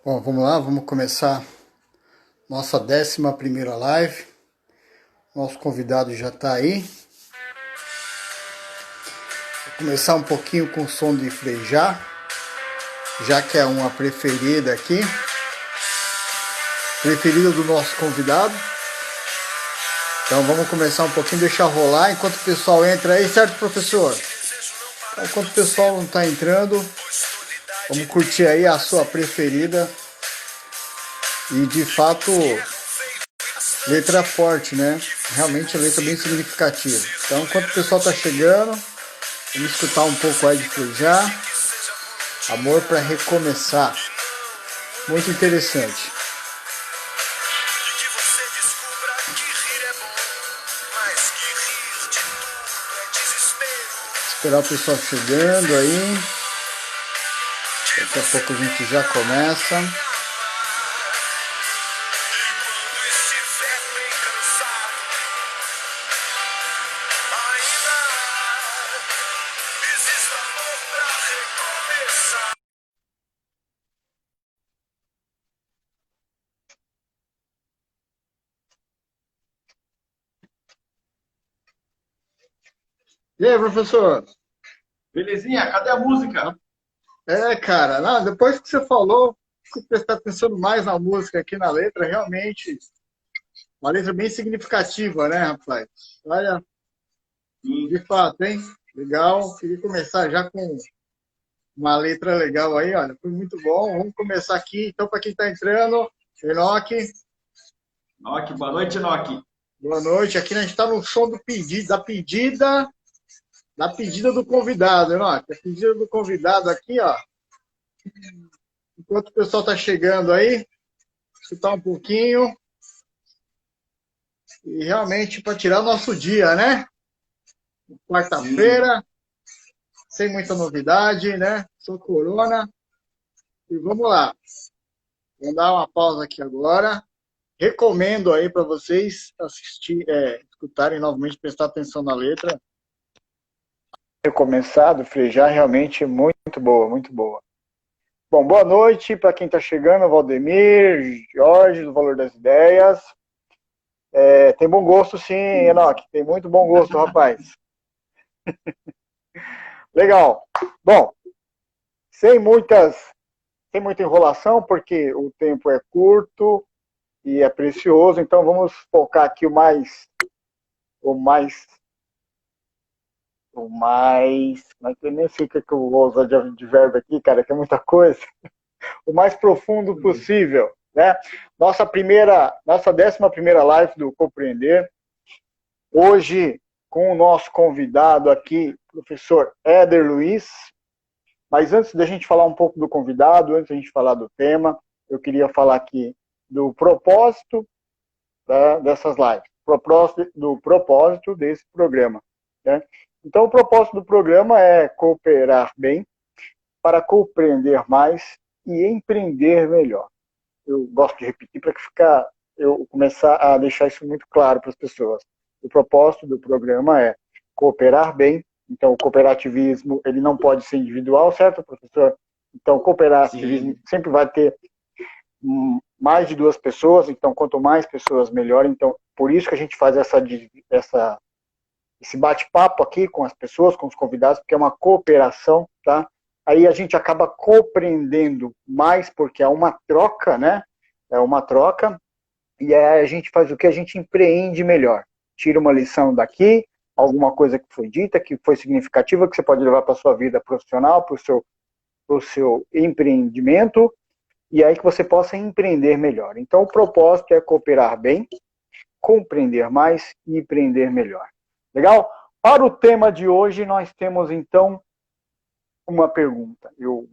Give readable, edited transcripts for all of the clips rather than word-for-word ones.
Bom, vamos lá, vamos começar nossa 11ª live. Nosso convidado já está aí. Vou começar um pouquinho com o som de Frejá, já que é uma preferida aqui. Preferida do nosso convidado. Então vamos começar um pouquinho, deixar rolar enquanto o pessoal entra aí, certo, professor? Então, enquanto o pessoal não está entrando, vamos curtir aí a sua preferida. E de fato, letra forte, né? Realmente a letra bem significativa. Então, enquanto o pessoal está chegando, vamos escutar um pouco aí de Frejá. Amor para recomeçar. Muito interessante. Esperar o pessoal chegando aí. Daqui a pouco a gente já começa. E aí, professor? Belezinha, cadê a música? Cara, não, depois que você falou, se prestar atenção mais na música aqui na letra, realmente, uma letra bem significativa, né, rapaz? Olha, de Sim. fato, hein? Legal. Queria começar já com uma letra legal aí, olha, foi muito bom. Vamos começar aqui, então, para quem está entrando, Enoque, Noque, boa noite, Noque. boa noite. Aqui a gente está no som do pedido, da pedida do convidado, Enoque. A pedida do convidado aqui, ó. Enquanto o pessoal está chegando aí, escutar um pouquinho. E realmente para tirar o nosso dia, né? Sim. Quarta-feira, sem muita novidade, né? Só corona. E vamos lá. Vamos dar uma pausa aqui agora. Recomendo aí para vocês assistir, escutarem novamente, prestar atenção na letra. Recomeçado, Frejá, realmente muito boa, muito boa. Bom, boa noite para quem está chegando, Valdemir, Jorge, do Valor das Ideias. Tem bom gosto sim, Enoque, tem muito bom gosto, rapaz. Legal. Bom, sem muitas, sem muita enrolação, porque o tempo é curto e é precioso, então vamos focar aqui o mais, como é que eu nem sei o que eu vou usar de verbo aqui, cara, que é muita coisa, o mais profundo possível, né? Nossa 11ª live do Compreender, hoje com o nosso convidado aqui, professor Éder Luiz. Mas antes da gente falar um pouco do convidado, antes da gente falar do tema, eu queria falar aqui do propósito, tá, dessas lives, do propósito desse programa, né? Então, o propósito do programa é cooperar bem para compreender mais e empreender melhor. Eu gosto de repetir para eu começar a deixar isso muito claro para as pessoas. O propósito do programa é cooperar bem. Então, o cooperativismo ele não pode ser individual, certo, professor? Então, o cooperativismo Sim. sempre vai ter mais de duas pessoas. Então, quanto mais pessoas, melhor. Então, por isso que a gente faz esse bate-papo aqui com as pessoas, com os convidados, porque é uma cooperação, tá? Aí a gente acaba compreendendo mais, porque é uma troca, né? É uma troca, e aí a gente faz o que? A gente empreende melhor. Tira uma lição daqui, alguma coisa que foi dita, que foi significativa, que você pode levar para a sua vida profissional, para o seu empreendimento, e aí que você possa empreender melhor. Então, o propósito é cooperar bem, compreender mais e empreender melhor. Legal? Para o tema de hoje, nós temos, então, uma pergunta. Eu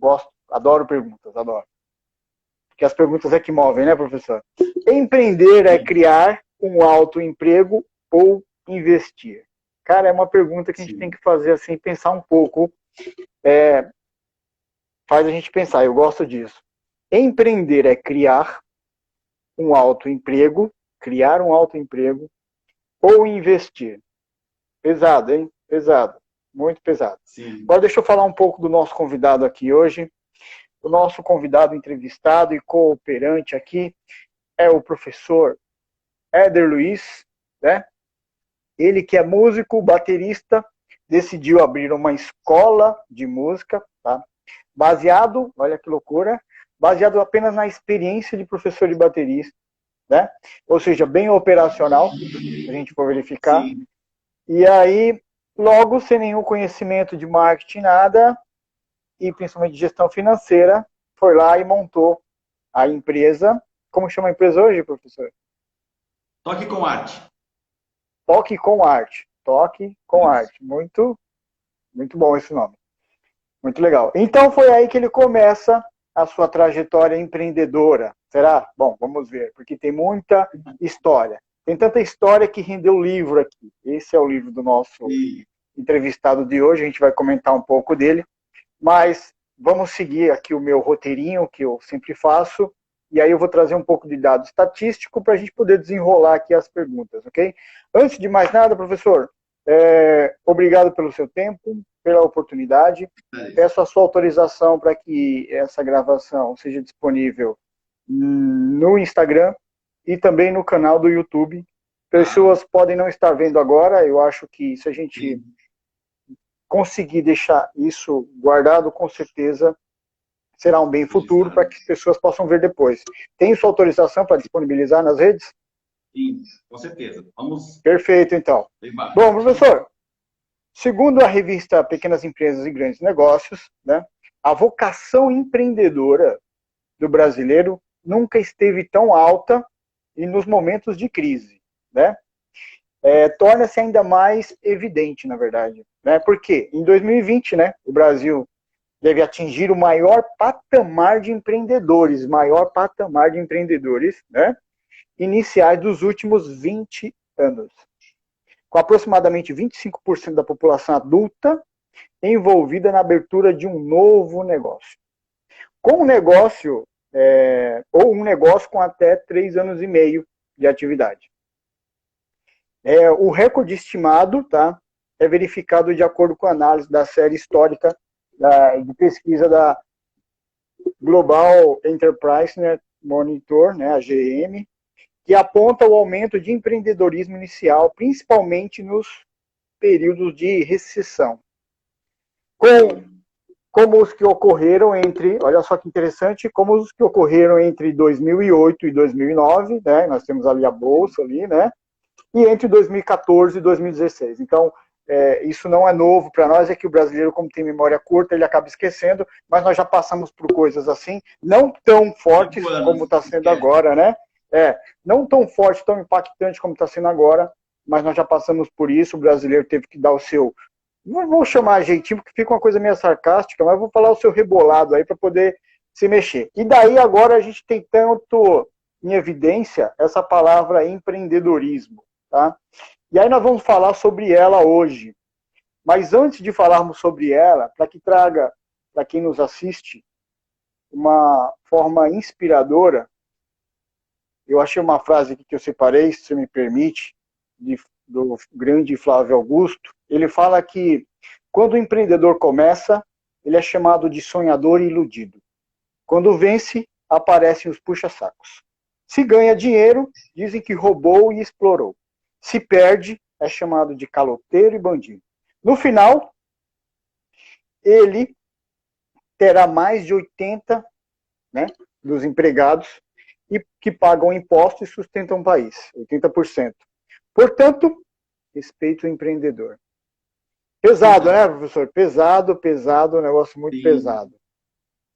adoro perguntas, adoro. Porque as perguntas é que movem, né, professor? Empreender é Sim. criar um autoemprego ou investir? Cara, é uma pergunta que a gente tem Sim. que fazer assim, pensar um pouco. Faz a gente pensar, eu gosto disso. Empreender é criar um autoemprego ou investir? Pesado, hein? Pesado. Muito pesado. Sim. Agora deixa eu falar um pouco do nosso convidado aqui hoje. o nosso convidado entrevistado e cooperante aqui é o professor Éder Luiz, né? Ele que é músico, baterista, decidiu abrir uma escola de música, tá? Baseado, olha que loucura, baseado apenas na experiência de professor de baterista, né? Ou seja, bem operacional, se a gente for verificar. Sim. E aí, logo, sem nenhum conhecimento de marketing, nada, e principalmente de gestão financeira, foi lá e montou a empresa. Como chama a empresa hoje, professor? Toque com arte. Toque com Arte. Toque com Arte. Muito, muito bom esse nome. Muito legal. Então foi aí que ele começa a sua trajetória empreendedora. Será? Bom, vamos ver, porque tem muita história. Tem tanta história que rendeu livro aqui. Esse é o livro do nosso entrevistado de hoje, a gente vai comentar um pouco dele. Mas vamos seguir aqui o meu roteirinho, que eu sempre faço, e aí eu vou trazer um pouco de dado estatístico para a gente poder desenrolar aqui as perguntas, ok? Antes de mais nada, professor, obrigado pelo seu tempo, pela oportunidade. Peço a sua autorização para que essa gravação seja disponível no Instagram e também no canal do YouTube. Pessoas podem não estar vendo agora, eu acho que se a gente conseguir deixar isso guardado, com certeza será um bem futuro para que as pessoas possam ver depois. Tem sua autorização para disponibilizar nas redes? Sim, com certeza. Vamos. Perfeito, então. Bom, professor, segundo a revista Pequenas Empresas e Grandes Negócios, né, a vocação empreendedora do brasileiro nunca esteve tão alta e nos momentos de crise, né? Torna-se ainda mais evidente, na verdade, né? Porque em 2020, né, o Brasil deve atingir o maior patamar de empreendedores, né, iniciais dos últimos 20 anos, com aproximadamente 25% da população adulta envolvida na abertura de um novo negócio. Com um negócio, ou um negócio com até 3 anos e meio de atividade. O recorde estimado, tá, é verificado de acordo com a análise da série histórica de pesquisa da Global Enterprise Monitor, né, a GM, que aponta o aumento de empreendedorismo inicial, principalmente nos períodos de recessão. Como os que ocorreram entre, olha só que interessante, como os que ocorreram entre 2008 e 2009, né, nós temos ali a bolsa ali, né, e entre 2014 e 2016. Então, isso não é novo para nós, é que o brasileiro, como tem memória curta, ele acaba esquecendo, mas nós já passamos por coisas assim, não tão fortes como está sendo agora, né? Não tão forte, tão impactante como está sendo agora, mas nós já passamos por isso, o brasileiro teve que dar o seu, não vou chamar jeitinho, porque fica uma coisa meio sarcástica, mas vou falar o seu rebolado aí para poder se mexer. E daí agora a gente tem tanto em evidência essa palavra empreendedorismo, tá? E aí nós vamos falar sobre ela hoje. Mas antes de falarmos sobre ela, para que traga para quem nos assiste uma forma inspiradora, eu achei uma frase aqui que eu separei, se você me permite, do grande Flávio Augusto. Ele fala que quando o empreendedor começa, ele é chamado de sonhador e iludido. Quando vence, aparecem os puxa-sacos. Se ganha dinheiro, dizem que roubou e explorou. Se perde, é chamado de caloteiro e bandido. No final, ele terá mais de 80, né, dos empregados e que pagam impostos e sustentam o país, 80%. Portanto, respeito o empreendedor. Pesado, né, professor? Pesado, um negócio muito pesado.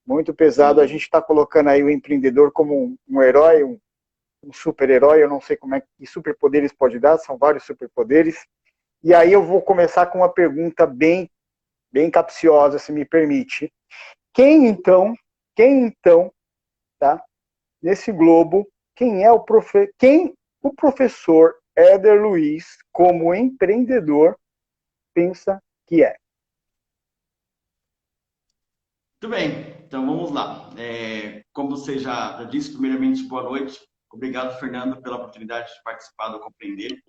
Muito pesado. A gente está colocando aí o empreendedor como um herói, um super-herói, eu não sei como é que superpoderes pode dar, são vários superpoderes. E aí eu vou começar com uma pergunta bem capciosa, se me permite. Quem então, tá, nesse globo, quem o professor Éder Luiz, como empreendedor, pensa que é? Muito bem, então vamos lá. Como você já disse, primeiramente, boa noite. Obrigado, Fernando, pela oportunidade de participar do Compreender,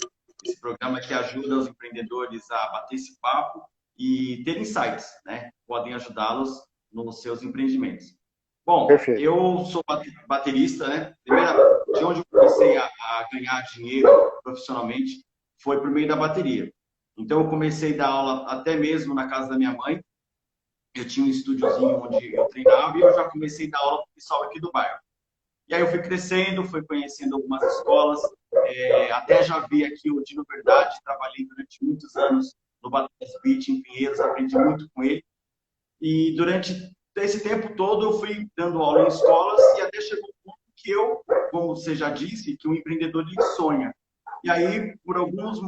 esse programa que ajuda os empreendedores a bater esse papo e ter insights, né? Podem ajudá-los nos seus empreendimentos. Bom, Perfeito. eu sou baterista, né? De onde eu comecei a ganhar dinheiro profissionalmente foi por meio da bateria. Então, eu comecei a dar aula até mesmo na casa da minha mãe. Eu tinha um estúdiozinho onde eu treinava e eu já comecei a dar aula para o pessoal aqui do bairro. E aí eu fui crescendo, fui conhecendo algumas escolas, até já vi aqui o Dino Verdade, trabalhei durante muitos anos no Batalhas Beach, em Pinheiros, aprendi muito com ele. E durante esse tempo todo eu fui dando aula em escolas e até chegou um ponto que eu, como você já disse, que o empreendedor ele sonha. E aí, por alguns,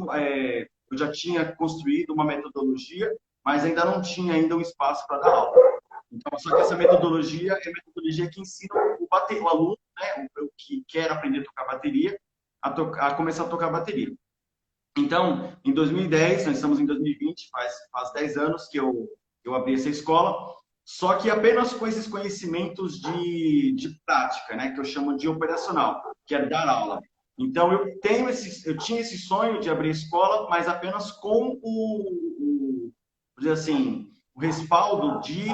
eu já tinha construído uma metodologia, mas ainda não tinha ainda um espaço para dar aula. Então, só que essa metodologia é a metodologia que ensina o aluno, né, o que quer aprender a tocar bateria, a começar a tocar bateria. Então, em 2010, nós estamos em 2020, faz 10 anos que eu abri essa escola, só que apenas com esses conhecimentos de prática, né, que eu chamo de operacional, que é dar aula. Então, eu tinha esse sonho de abrir escola, mas apenas com vou dizer assim, o respaldo de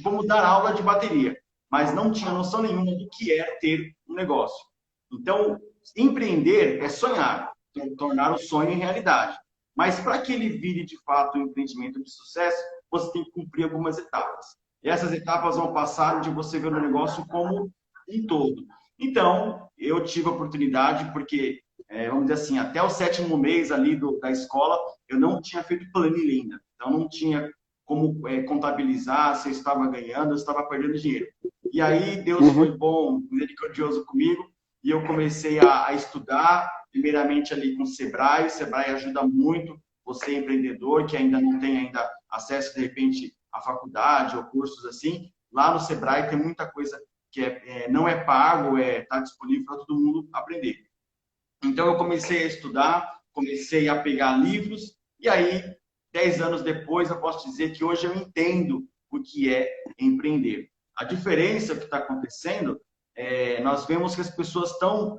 como dar aula de bateria, mas não tinha noção nenhuma do que é ter um negócio. Então, empreender é sonhar, tornar o sonho em realidade. Mas para que ele vire de fato um empreendimento de sucesso, você tem que cumprir algumas etapas. E essas etapas vão passar de você ver o negócio como um todo. Então, eu tive a oportunidade, porque, vamos dizer assim, até o 7º mês ali da escola, eu não tinha feito planilha ainda. Então, não tinha como contabilizar se eu estava ganhando ou estava perdendo dinheiro. E aí, Deus foi bom, misericordioso comigo, e eu comecei a estudar, primeiramente ali com o Sebrae. O Sebrae ajuda muito você, empreendedor, que ainda não tem ainda acesso, de repente, à faculdade ou cursos assim. Lá no Sebrae tem muita coisa que não é pago, está disponível para todo mundo aprender. Então, eu comecei a estudar, comecei a pegar livros, e aí, 10 anos depois, eu posso dizer que hoje eu entendo o que é empreender. A diferença que está acontecendo, nós vemos que as pessoas estão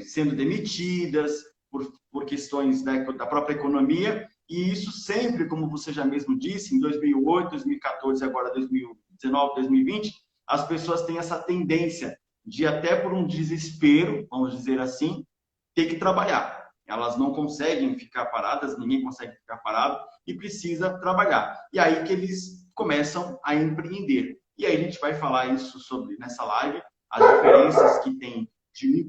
sendo demitidas por questões da própria economia, e isso sempre, como você já mesmo disse, em 2008, 2014, agora 2019, 2020, as pessoas têm essa tendência de, até por um desespero, vamos dizer assim, ter que trabalhar. Elas não conseguem ficar paradas, ninguém consegue ficar parado e precisa trabalhar. E aí que eles começam a empreender. E aí a gente vai falar isso nessa live, as diferenças que tem de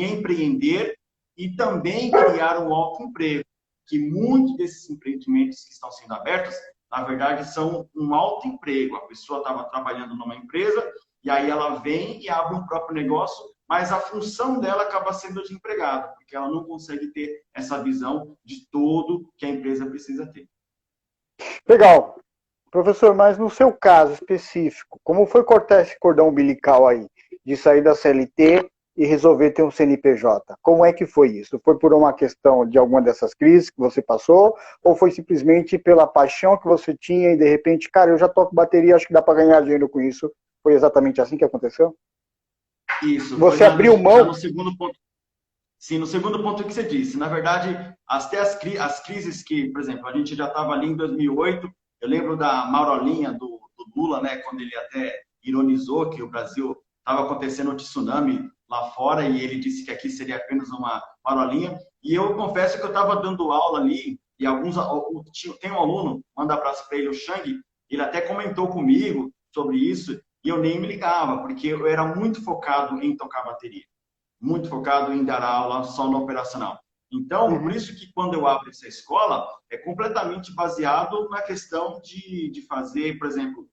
empreender e também criar um autoemprego, que muitos desses empreendimentos que estão sendo abertos, na verdade, são um autoemprego. A pessoa estava trabalhando numa empresa e aí ela vem e abre um próprio negócio, mas a função dela acaba sendo de empregada, porque ela não consegue ter essa visão de todo que a empresa precisa ter. Legal. Professor, mas no seu caso específico, como foi cortar esse cordão umbilical aí, de sair da CLT e resolver ter um CNPJ? Como é que foi isso? Foi por uma questão de alguma dessas crises que você passou, ou foi simplesmente pela paixão que você tinha e de repente, cara, eu já toco bateria, acho que dá para ganhar dinheiro com isso? Foi exatamente assim que aconteceu? Isso. Você abriu mão? No segundo ponto. Sim, no segundo ponto que você disse. Na verdade, até as crises que, por exemplo, a gente já estava ali em 2008, eu lembro da marolinha do Lula, né, quando ele até ironizou que o Brasil estava acontecendo um tsunami lá fora e ele disse que aqui seria apenas uma marolinha. E eu confesso que eu estava dando aula ali e tem um aluno, manda abraço para ele, o Shang, ele até comentou comigo sobre isso e eu nem me ligava, porque eu era muito focado em tocar bateria, muito focado em dar aula só no operacional. Então, por isso que quando eu abro essa escola, é completamente baseado na questão de fazer, por exemplo,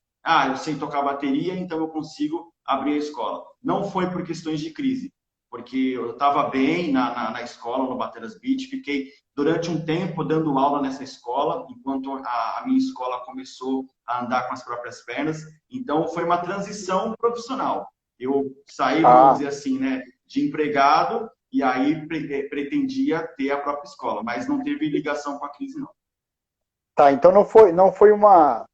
eu sei tocar bateria, então eu consigo abrir a escola. Não foi por questões de crise, porque eu estava bem na escola, no Bateras Beach, fiquei durante um tempo dando aula nessa escola, enquanto a minha escola começou a andar com as próprias pernas. Então, foi uma transição profissional. Eu saí, vamos dizer assim, né, de empregado, e aí pretendia ter a própria escola, mas não teve ligação com a crise, não. Tá, então não foi uma,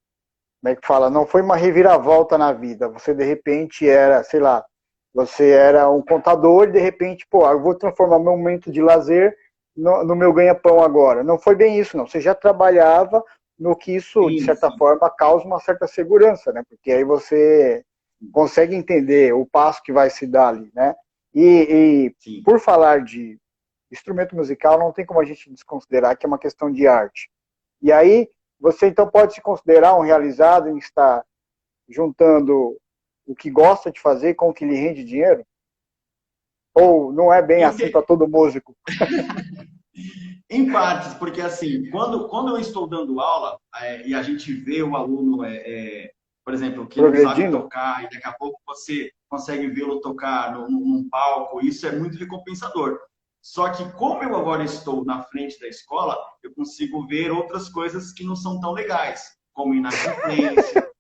como é que fala? Não foi uma reviravolta na vida. Você, de repente, era, sei lá, você era um contador e, de repente, eu vou transformar meu momento de lazer no meu ganha-pão agora. Não foi bem isso, não. Você já trabalhava no que isso, de certa forma, causa uma certa segurança, né? Porque aí você consegue entender o passo que vai se dar ali, né? E por falar de instrumento musical, não tem como a gente desconsiderar que é uma questão de arte. E aí, você então pode se considerar um realizado em estar juntando o que gosta de fazer com o que lhe rende dinheiro? Ou não é bem assim para todo músico? Em partes, porque assim, quando eu estou dando aula e a gente vê o aluno, por exemplo, que não sabe tocar e daqui a pouco você consegue vê-lo tocar num palco, isso é muito recompensador. Só que como eu agora estou na frente da escola, eu consigo ver outras coisas que não são tão legais, como inadimplência,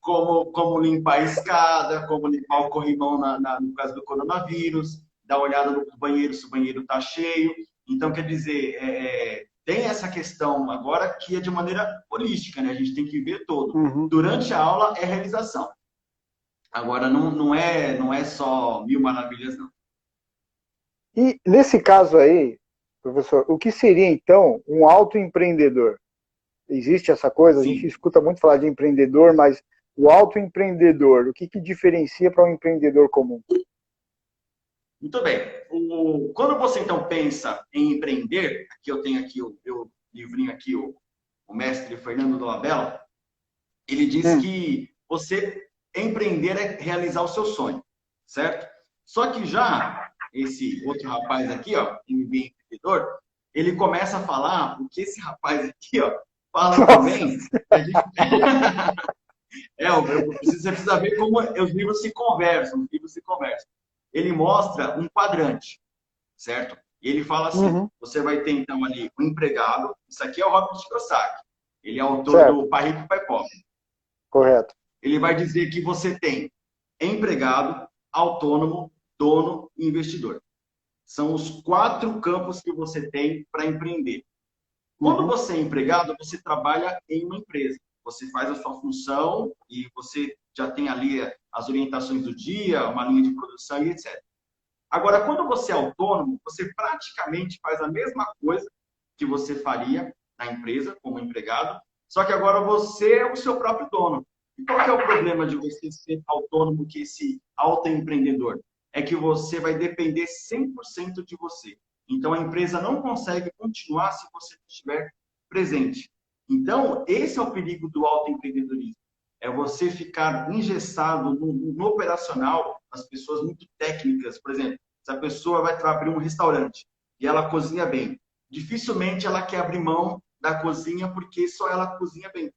como limpar a escada, como limpar o corrimão no caso do coronavírus, dar uma olhada no banheiro se o banheiro está cheio. Então, quer dizer, tem essa questão agora que é de maneira holística, né? A gente tem que ver todo. Uhum. Durante a aula é realização. Agora, não é só mil maravilhas, não. E nesse caso aí, professor, o que seria então um autoempreendedor? Existe essa coisa? A gente escuta muito falar de empreendedor, mas o autoempreendedor, o que diferencia para um empreendedor comum? Muito bem. Quando você, então, pensa em empreender, aqui eu tenho aqui o meu livrinho aqui, o mestre Fernando Dolabella, ele diz que você empreender é realizar o seu sonho, certo? Só que já esse outro rapaz aqui, ó, MB Empreendedor, ele começa a falar o que esse rapaz aqui, ó, fala também. Você precisa ver como os livros se conversam, Ele mostra um quadrante, certo? E ele fala assim, você vai ter então ali um empregado, isso aqui é o Robert Kiyosaki, ele é autor do Pai Rico, Pai Pobre. Correto. Ele vai dizer que você tem empregado, autônomo, dono e investidor. São os 4 campos que você tem para empreender. Quando você é empregado, você trabalha em uma empresa. Você faz a sua função e você já tem ali as orientações do dia, uma linha de produção e etc. Agora, quando você é autônomo, você praticamente faz a mesma coisa que você faria na empresa, como empregado, só que agora você é o seu próprio dono. E qual que é o problema de você ser autônomo que esse autoempreendedor? É que você vai depender 100% de você. Então, a empresa não consegue continuar se você não estiver presente. Então, esse é o perigo do autoempreendedorismo. É você ficar engessado no operacional, as pessoas muito técnicas. Por exemplo, se a pessoa vai abrir um restaurante e ela cozinha bem, dificilmente ela quer abrir mão da cozinha porque só ela cozinha bem.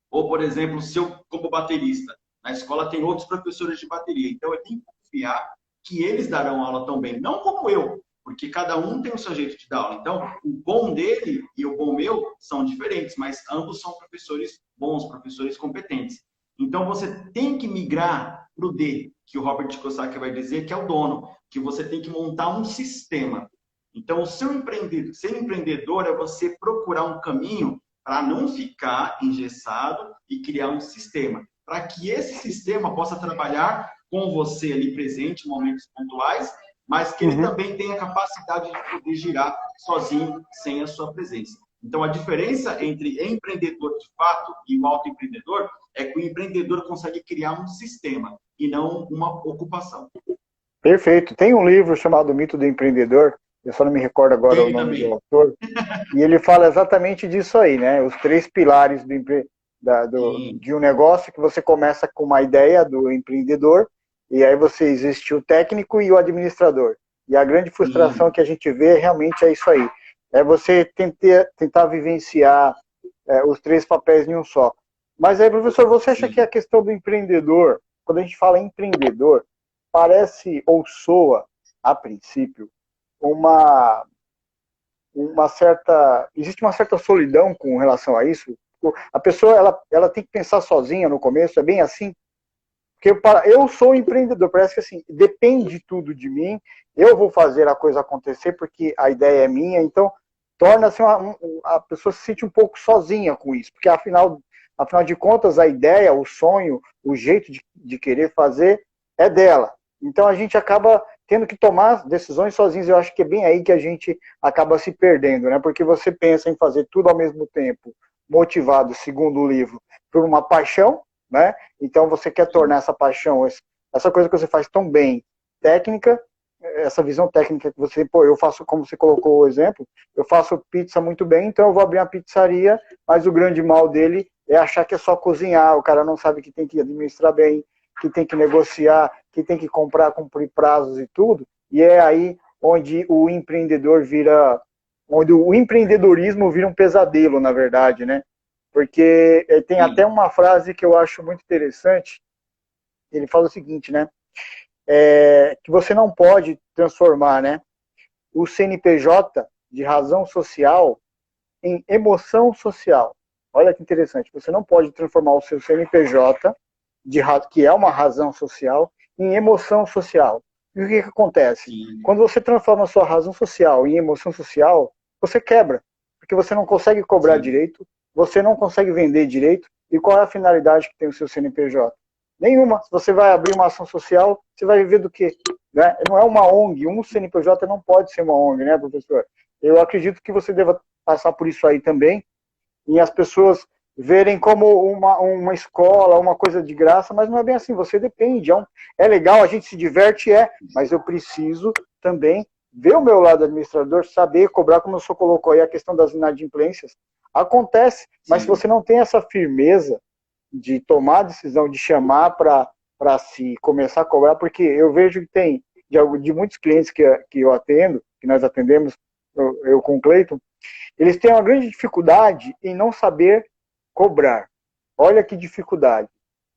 Ou, por exemplo, se eu, como baterista, na escola tem outros professores de bateria, então eu tenho que confiar que eles darão aula tão bem, não como eu, porque cada um tem o seu jeito de dar aula. Então, o bom dele e o bom meu são diferentes, mas ambos são professores bons, professores competentes. Então, você tem que migrar para o D, que o Robert Kiyosaki vai dizer, que é o dono, que você tem que montar um sistema. Então, o seu ser empreendedor é você procurar um caminho para não ficar engessado e criar um sistema, para que esse sistema possa trabalhar com você ali presente em momentos pontuais, mas que ele também tenha a capacidade de poder girar sozinho, sem a sua presença. Então, a diferença entre empreendedor de fato e o autoempreendedor é que o empreendedor consegue criar um sistema e não uma ocupação. Perfeito. Tem um livro chamado O Mito do Empreendedor, eu só não me recordo agora o nome do autor, e ele fala exatamente disso aí, né? Os 3 pilares de um negócio, que você começa com uma ideia do empreendedor, e aí você existe o técnico e o administrador. E a grande frustração que a gente vê realmente é isso aí. É você tentar vivenciar os 3 papéis em um só. Mas aí, professor, você acha que a questão do empreendedor, quando a gente fala empreendedor, parece ou soa, a princípio, existe uma certa solidão com relação a isso? A pessoa ela tem que pensar sozinha no começo, é bem assim? Porque eu sou empreendedor, parece que assim, depende tudo de mim, eu vou fazer a coisa acontecer porque a ideia é minha, então torna-se a pessoa se sente um pouco sozinha com isso, porque afinal de contas a ideia, o sonho, o jeito de querer fazer é dela. Então a gente acaba tendo que tomar decisões sozinhos. Eu acho que é bem aí que a gente acaba se perdendo, né? Porque você pensa em fazer tudo ao mesmo tempo, motivado, segundo o livro, por uma paixão, né? Então você quer tornar essa paixão, essa coisa que você faz tão bem, técnica, essa visão técnica que você, pô, eu faço, como você colocou o exemplo, eu faço pizza muito bem, então eu vou abrir uma pizzaria, mas o grande mal dele é achar que é só cozinhar, o cara não sabe que tem que administrar bem, que tem que negociar, que tem que comprar, cumprir prazos e tudo, e é aí onde o empreendedor vira, onde o empreendedorismo vira um pesadelo, na verdade, né? Porque tem até uma frase que eu acho muito interessante, ele fala o seguinte, né? Que você não pode transformar, né, o CNPJ de razão social em emoção social. Olha que interessante, você não pode transformar o seu CNPJ, que é uma razão social, em emoção social. E o que acontece? Sim. Quando você transforma a sua razão social em emoção social, você quebra, porque você não consegue cobrar Sim. direito, você não consegue vender direito, e qual é a finalidade que tem o seu CNPJ? Nenhuma. Se você vai abrir uma ação social, você vai viver do quê? Né? Não é uma ONG, um CNPJ não pode ser uma ONG, né, professor? Eu acredito que você deva passar por isso aí também, e as pessoas verem como uma escola, uma coisa de graça, mas não é bem assim, você depende. É legal, a gente se diverte, mas eu preciso também ver o meu lado administrador, saber cobrar, como o senhor colocou aí, a questão das inadimplências. Acontece, mas Sim. se você não tem essa firmeza de tomar a decisão, de chamar para se começar a cobrar, porque eu vejo que tem, de muitos clientes que eu atendo, que nós atendemos, eu com o Cleiton, eles têm uma grande dificuldade em não saber cobrar. Olha que dificuldade.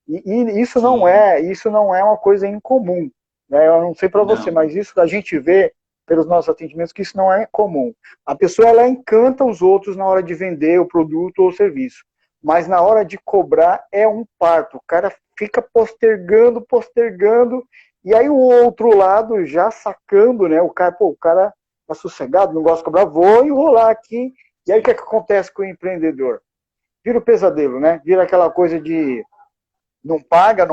E isso não é uma coisa incomum. Né? Eu não sei para você, mas isso a gente vê pelos nossos atendimentos que isso não é comum. A pessoa ela encanta os outros na hora de vender o produto ou o serviço, mas na hora de cobrar é um parto. O cara fica postergando, e aí o outro lado já sacando, né? O cara tá sossegado, não gosta de cobrar, vou enrolar aqui. E aí o que acontece com o empreendedor? Vira o pesadelo, né? Vira aquela coisa de não paga,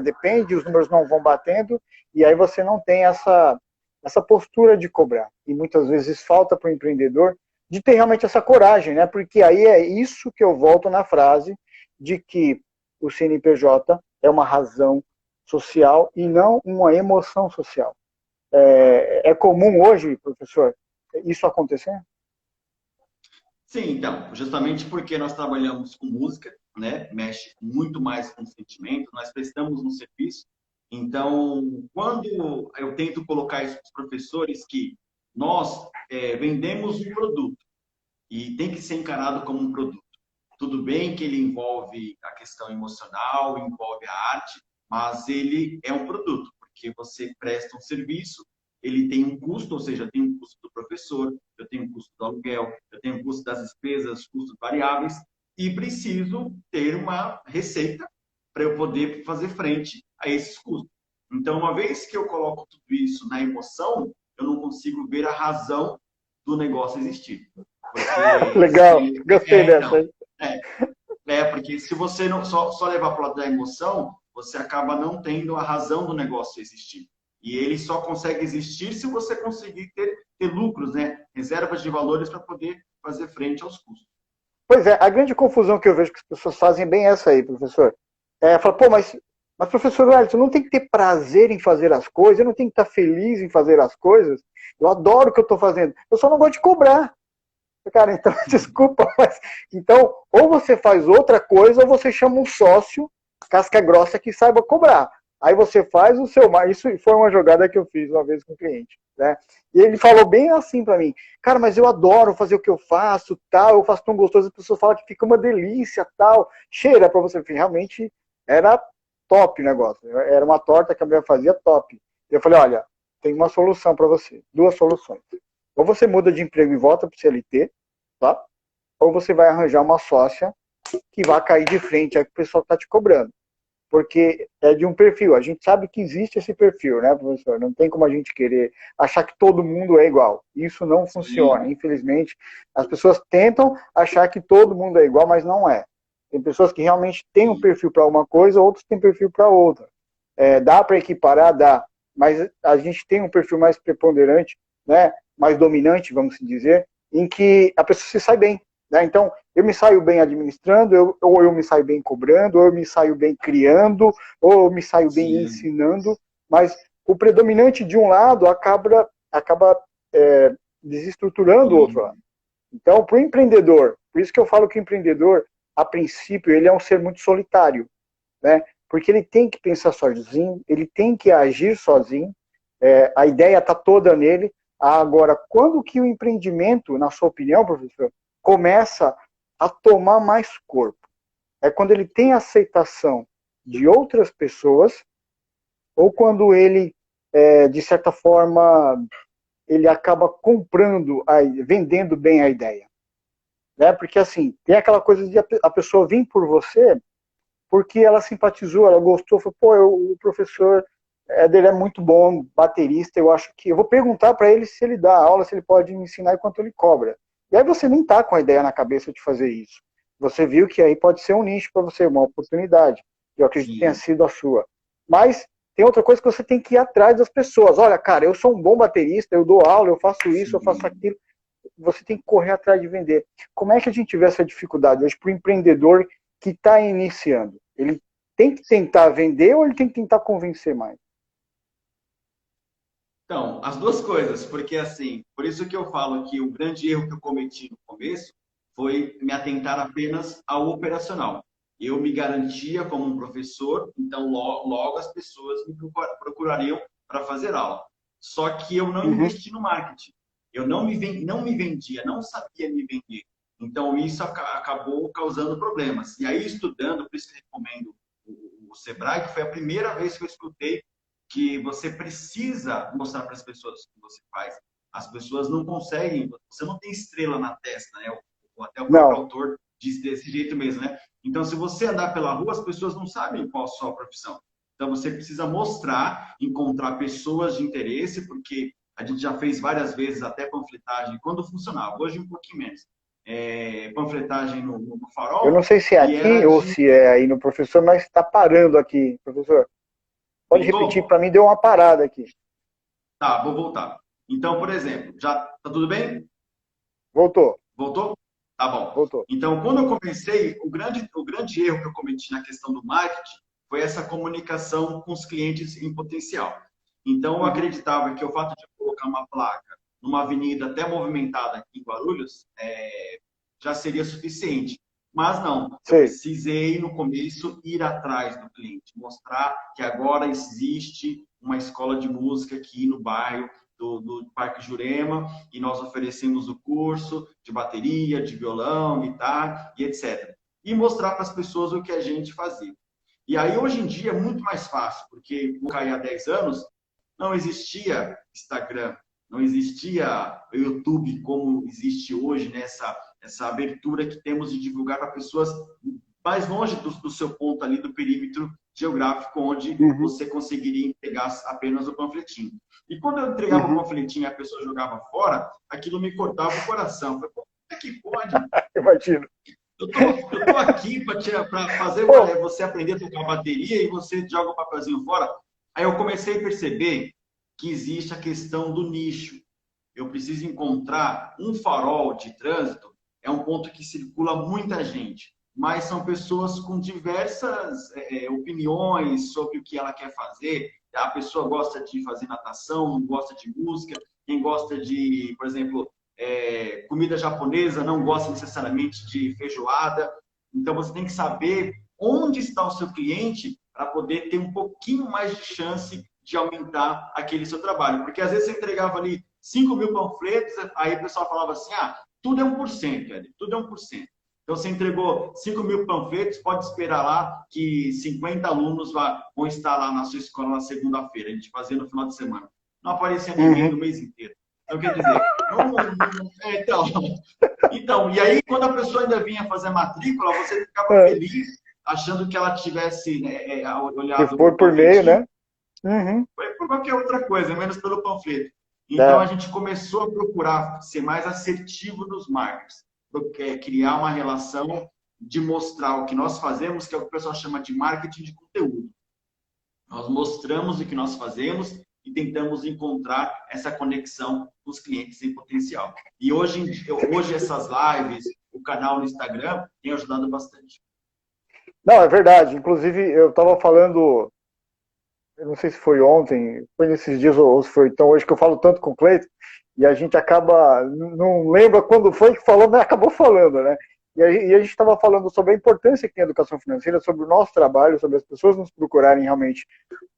depende, os números não vão batendo, e aí você não tem essa postura de cobrar. E muitas vezes falta para o empreendedor de ter realmente essa coragem, né? Porque aí é isso que eu volto na frase de que o CNPJ é uma razão social e não uma emoção social. É comum hoje, professor, isso acontecer? Sim, então, justamente porque nós trabalhamos com música, né? Mexe muito mais com o sentimento, nós prestamos um serviço. Então, quando eu tento colocar isso para os professores que nós vendemos um produto e tem que ser encarado como um produto. Tudo bem que ele envolve a questão emocional, envolve a arte, mas ele é um produto, porque você presta um serviço, ele tem um custo, ou seja, tem um custo do professor, eu tenho um custo do aluguel, eu tenho um custo das despesas, custos variáveis, e preciso ter uma receita para eu poder fazer frente a esses custos. Então, uma vez que eu coloco tudo isso na emoção, eu não consigo ver a razão do negócio existir. Porque, legal, gostei dessa. Porque se você não só levar para o lado da emoção, você acaba não tendo a razão do negócio existir. E ele só consegue existir se você conseguir ter lucros, né? Reservas de valores para poder fazer frente aos custos. Pois é, a grande confusão que eu vejo que as pessoas fazem é bem essa aí, professor. Fala, pô, mas professor Wellington, não tem que ter prazer em fazer as coisas, eu não tenho que estar feliz em fazer as coisas, eu adoro o que eu estou fazendo, eu só não gosto de cobrar. Cara, então, desculpa, mas... Então, ou você faz outra coisa, ou você chama um sócio, casca grossa, que saiba cobrar. Aí você faz o seu... Isso foi uma jogada que eu fiz uma vez com um cliente, né? E ele falou bem assim pra mim, cara, mas eu adoro fazer o que eu faço, tal, eu faço tão gostoso, as pessoas falam que fica uma delícia, tal, cheira pra você. Realmente era top o negócio, era uma torta que a mulher fazia top. Eu falei, olha, tem uma solução pra você, duas soluções. Ou você muda de emprego e volta pro CLT, tá? Ou você vai arranjar uma sócia que vai cair de frente aí que o pessoal está te cobrando. Porque é de um perfil. A gente sabe que existe esse perfil, né, professor? Não tem como a gente querer achar que todo mundo é igual. Isso não funciona. Sim. Infelizmente, as pessoas tentam achar que todo mundo é igual, mas não é. Tem pessoas que realmente têm um perfil para uma coisa, outros têm perfil para outra. Dá para equiparar? Dá. mas a gente tem um perfil mais preponderante, né, mais dominante, vamos dizer, em que a pessoa se sai bem, né? Então, eu me saio bem administrando, ou eu me saio bem cobrando, ou eu me saio bem criando, ou eu me saio bem ensinando, mas o predominante de um lado acaba desestruturando o outro lado. Então, para o empreendedor, por isso que eu falo que o empreendedor, a princípio, ele é um ser muito solitário, né? Porque ele tem que pensar sozinho, ele tem que agir sozinho, a ideia está toda nele. Agora, quando que o empreendimento, na sua opinião, professor, começa a tomar mais corpo? É quando ele tem aceitação de outras pessoas, ou quando ele, de certa forma, ele acaba comprando, vendendo bem a ideia. Né? Porque, assim, tem aquela coisa de a pessoa vir por você porque ela simpatizou, ela gostou, falou, pô, o professor dele é muito bom, baterista, eu acho que... Eu vou perguntar para ele se ele dá aula, se ele pode me ensinar e quanto ele cobra. E aí você nem está com a ideia na cabeça de fazer isso. Você viu que aí pode ser um nicho para você, uma oportunidade. Eu acredito que tenha sido a sua. Mas tem outra coisa que você tem que ir atrás das pessoas. Olha, cara, eu sou um bom baterista, eu dou aula, eu faço isso, eu faço aquilo. Você tem que correr atrás de vender. Como é que a gente vê essa dificuldade hoje para o empreendedor que está iniciando? Ele tem que tentar vender ou ele tem que tentar convencer mais? Então, as duas coisas, porque assim, por isso que eu falo que o grande erro que eu cometi no começo foi me atentar apenas ao operacional. Eu me garantia como um professor, então logo as pessoas me procurariam para fazer aula. Só que eu não investi no marketing. Eu não me vendia, não sabia me vender. Então, isso acabou causando problemas. E aí, estudando, por isso que eu recomendo o Sebrae, que foi a primeira vez que eu escutei que você precisa mostrar para as pessoas o que você faz. As pessoas não conseguem, você não tem estrela na testa, né? Até o próprio autor diz desse jeito mesmo, né? Então, se você andar pela rua, as pessoas não sabem qual a sua profissão. Então, você precisa mostrar, encontrar pessoas de interesse, porque a gente já fez várias vezes até panfletagem, quando funcionava, hoje um pouquinho menos. Panfletagem no Farol. Eu não sei se é aqui ou se é aí no professor, mas está parando aqui, professor. Pode repetir, para mim deu uma parada aqui. Tá, vou voltar. Então, por exemplo, já tá tudo bem? Voltou. Voltou? Tá bom. Voltou. Então, quando eu comecei, o grande erro que eu cometi na questão do marketing foi essa comunicação com os clientes em potencial. Então, eu acreditava que o fato de colocar uma placa numa avenida até movimentada aqui em Guarulhos já seria suficiente. Mas não, eu precisei no começo ir atrás do cliente, mostrar que agora existe uma escola de música aqui no bairro do Parque Jurema e nós oferecemos o curso de bateria, de violão, guitarra e etc. E mostrar para as pessoas o que a gente fazia. E aí, hoje em dia, é muito mais fácil, porque vou cair há 10 anos, não existia Instagram, não existia YouTube como existe hoje, nessa essa abertura que temos de divulgar para pessoas mais longe do seu ponto ali, do perímetro geográfico, onde você conseguiria entregar apenas o panfletinho. E quando eu entregava o panfletinho e a pessoa jogava fora, aquilo me cortava o coração. Eu falei, como é que pode? Imagino. Eu tô aqui para fazer você aprender a tocar bateria e você joga o papelzinho fora. Aí eu comecei a perceber que existe a questão do nicho. Eu preciso encontrar um farol de trânsito, é um ponto que circula muita gente, mas são pessoas com diversas opiniões sobre o que ela quer fazer. A pessoa gosta de fazer natação, não gosta de música, quem gosta de, por exemplo, comida japonesa não gosta necessariamente de feijoada. Então, você tem que saber onde está o seu cliente para poder ter um pouquinho mais de chance de aumentar aquele seu trabalho. Porque, às vezes, você entregava ali 5.000 panfletos, aí o pessoal falava assim, tudo é 1%, Ed, tudo é 1%. Então, você entregou 5.000 panfletos, pode esperar lá que 50 alunos vão estar lá na sua escola na segunda-feira, a gente fazia no final de semana. Não aparecia ninguém no mês inteiro. Então, quer dizer, então, e aí, quando a pessoa ainda vinha fazer matrícula, você ficava feliz, achando que ela tivesse olhado... Que foi por meio, né? Foi por qualquer outra coisa, menos pelo panfleto. Então, a gente começou a procurar ser mais assertivo nos marketings, criar uma relação de mostrar o que nós fazemos, que é o que o pessoal chama de marketing de conteúdo. Nós mostramos o que nós fazemos e tentamos encontrar essa conexão com os clientes em potencial. E hoje essas lives, o canal no Instagram, tem ajudado bastante. Não, é verdade. Inclusive, eu estava falando, eu não sei se foi ontem, foi nesses dias ou se foi então hoje que eu falo tanto com o Cleiton, e a gente acaba, não lembra quando foi que falou, mas acabou falando, né? E a gente estava falando sobre a importância que tem a educação financeira, sobre o nosso trabalho, sobre as pessoas nos procurarem realmente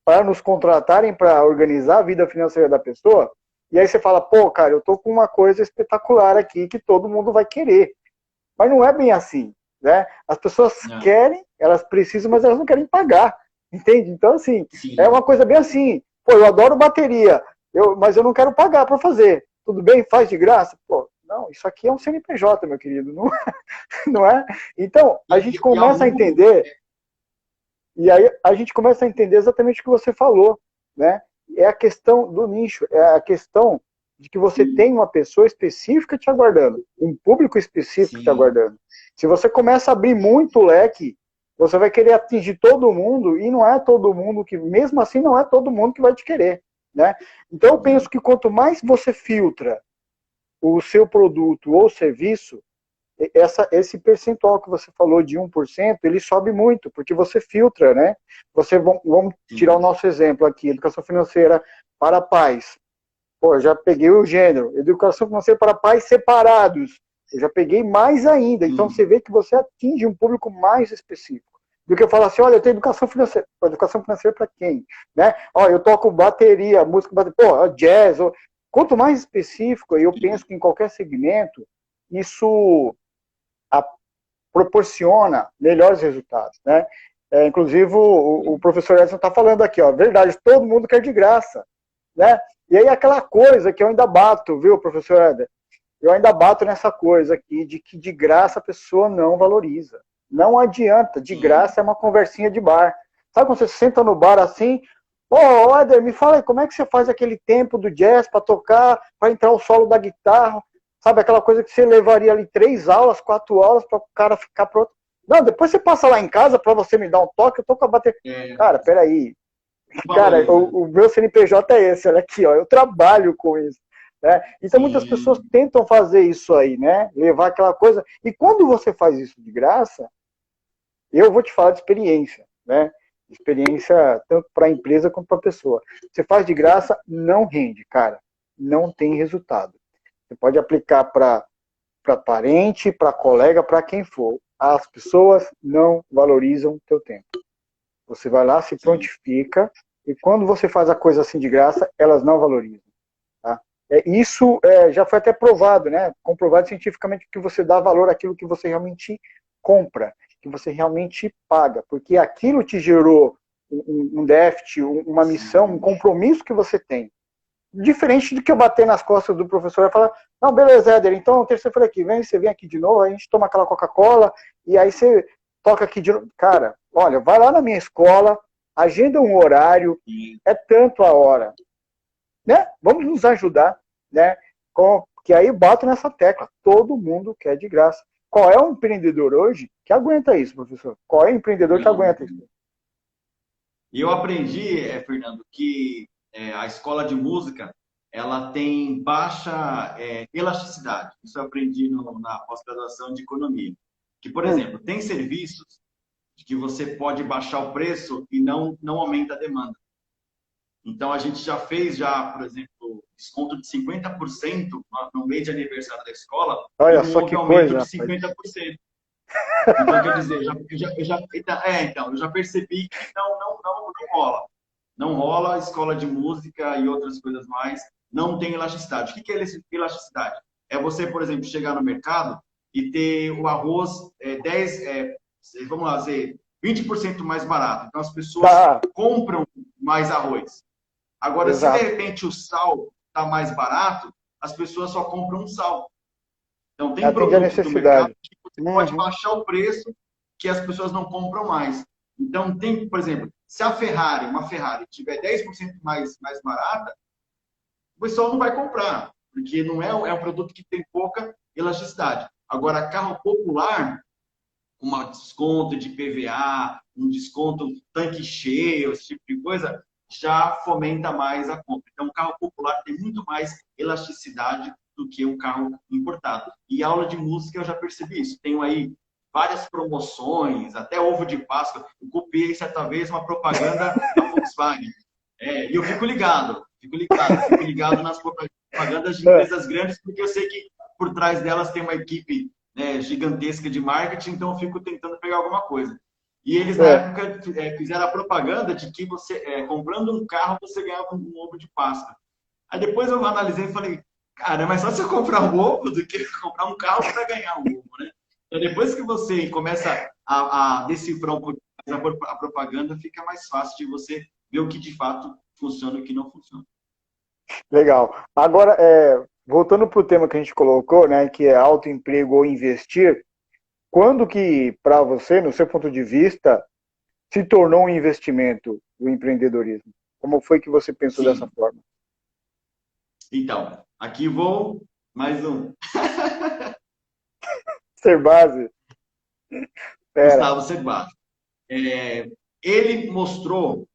para nos contratarem para organizar a vida financeira da pessoa. E aí você fala, pô, cara, eu tô com uma coisa espetacular aqui que todo mundo vai querer. Mas não é bem assim, né? As pessoas querem, elas precisam, mas elas não querem pagar, entende? Então, assim, Sim. é uma coisa bem assim. Pô, eu adoro bateria, mas eu não quero pagar para fazer. Tudo bem? Faz de graça? Pô, não, isso aqui é um CNPJ, meu querido, não, não é? Então, a gente começa a entender, e aí a gente começa a entender exatamente o que você falou, né? É a questão do nicho, é a questão de que você tem uma pessoa específica te aguardando, um público específico te aguardando. Se você começa a abrir muito o leque, você vai querer atingir todo mundo, e não é todo mundo que, mesmo assim, não é todo mundo que vai te querer, né? Então eu penso que quanto mais você filtra o seu produto ou serviço, esse percentual que você falou de 1%, ele sobe muito, porque você filtra, né? Vamos tirar o nosso exemplo aqui, educação financeira para pais. Pô, eu já peguei o gênero, educação financeira para pais separados. Eu já peguei mais ainda. Então você vê que você atinge um público mais específico. Do que eu falar assim, olha, eu tenho educação financeira para quem? Né? Ó, eu toco bateria, música, pô, jazz. Quanto mais específico, eu penso que em qualquer segmento, isso proporciona melhores resultados, né? Inclusive, o professor Edson está falando aqui, ó, verdade, todo mundo quer de graça, né? E aí aquela coisa que eu ainda bato, viu, professor Eder? Eu ainda bato nessa coisa aqui de que de graça a pessoa não valoriza. Não adianta, de graça é uma conversinha de bar. Sabe quando você senta no bar assim, ô, Eder, me fala aí, como é que você faz aquele tempo do jazz para tocar, para entrar o solo da guitarra? Sabe, aquela coisa que você levaria ali 3 aulas, 4 aulas para o cara ficar pronto. Não, depois você passa lá em casa para você me dar um toque, eu tô com a bateria. Cara, peraí. Cara, o meu CNPJ é esse, olha aqui, ó, eu trabalho com isso. Né? Então muitas pessoas tentam fazer isso aí, né? Levar aquela coisa. E quando você faz isso de graça, eu vou te falar de experiência, né? Experiência tanto para a empresa quanto para a pessoa. Você faz de graça, não rende, cara. Não tem resultado. Você pode aplicar para parente, para colega, para quem for. As pessoas não valorizam o teu tempo. Você vai lá, se prontifica, e quando você faz a coisa assim de graça, elas não valorizam. Tá? Isso já foi até provado, né? Comprovado cientificamente que você dá valor àquilo que você realmente compra, que você realmente paga, porque aquilo te gerou um déficit, uma missão, um compromisso que você tem. Diferente do que eu bater nas costas do professor e falar, não, beleza, Éder, então terça-feira aqui vem, você vem aqui de novo, a gente toma aquela Coca-Cola, e aí você toca aqui de novo. Cara, olha, vai lá na minha escola, agenda um horário, é tanto a hora. Né? Vamos nos ajudar, né? Que aí eu bato nessa tecla, todo mundo quer de graça. Qual é o empreendedor hoje que aguenta isso, professor? Qual é o empreendedor que aguenta isso? E eu aprendi, Fernando, que a escola de música ela tem baixa elasticidade. Isso eu aprendi na pós-graduação de economia. Que, por exemplo, tem serviços que você pode baixar o preço e não aumenta a demanda. Então, a gente já fez, por exemplo, desconto de 50% no mês de aniversário da escola. Olha e só que aumento coisa, de 50%. Então, quer dizer, eu já percebi que não rola. Não rola escola de música e outras coisas mais. Não tem elasticidade. O que é elasticidade? É você, por exemplo, chegar no mercado e ter o arroz 20% mais barato. Então, as pessoas compram mais arroz. Agora, se de repente o sal está mais barato, as pessoas só compram um sal. Então, tem produtos no mercado que você pode baixar o preço que as pessoas não compram mais. Então, tem, por exemplo, se uma Ferrari, tiver 10% mais barata, o pessoal não vai comprar, porque não é um produto que tem pouca elasticidade. Agora, carro popular, um desconto de PVA, um desconto tanque cheio, esse tipo de coisa, já fomenta mais a compra. Então, o carro popular tem muito mais elasticidade do que um carro importado. E aula de música eu já percebi isso. Tenho aí várias promoções, até ovo de Páscoa. Eu copiei certa vez uma propaganda da Volkswagen. E eu fico ligado nas propagandas de empresas grandes, porque eu sei que por trás delas tem uma equipe, né, gigantesca de marketing, então eu fico tentando pegar alguma coisa. E eles, na época, fizeram a propaganda de que você, comprando um carro, você ganhava um ovo de Páscoa. Aí depois eu analisei e falei, cara, é mais fácil eu comprar um ovo do que comprar um carro para ganhar um ovo, né? Então, depois que você começa a decifrar um pouco a propaganda, fica mais fácil de você ver o que de fato funciona e o que não funciona. Legal. Agora, voltando para o tema que a gente colocou, né, que é autoemprego ou investir, quando que, para você, no seu ponto de vista, se tornou um investimento o empreendedorismo? Como foi que você pensou dessa forma? Então, aqui vou mais um. Cerbasi. Gustavo Cerbasi. Ele mostrou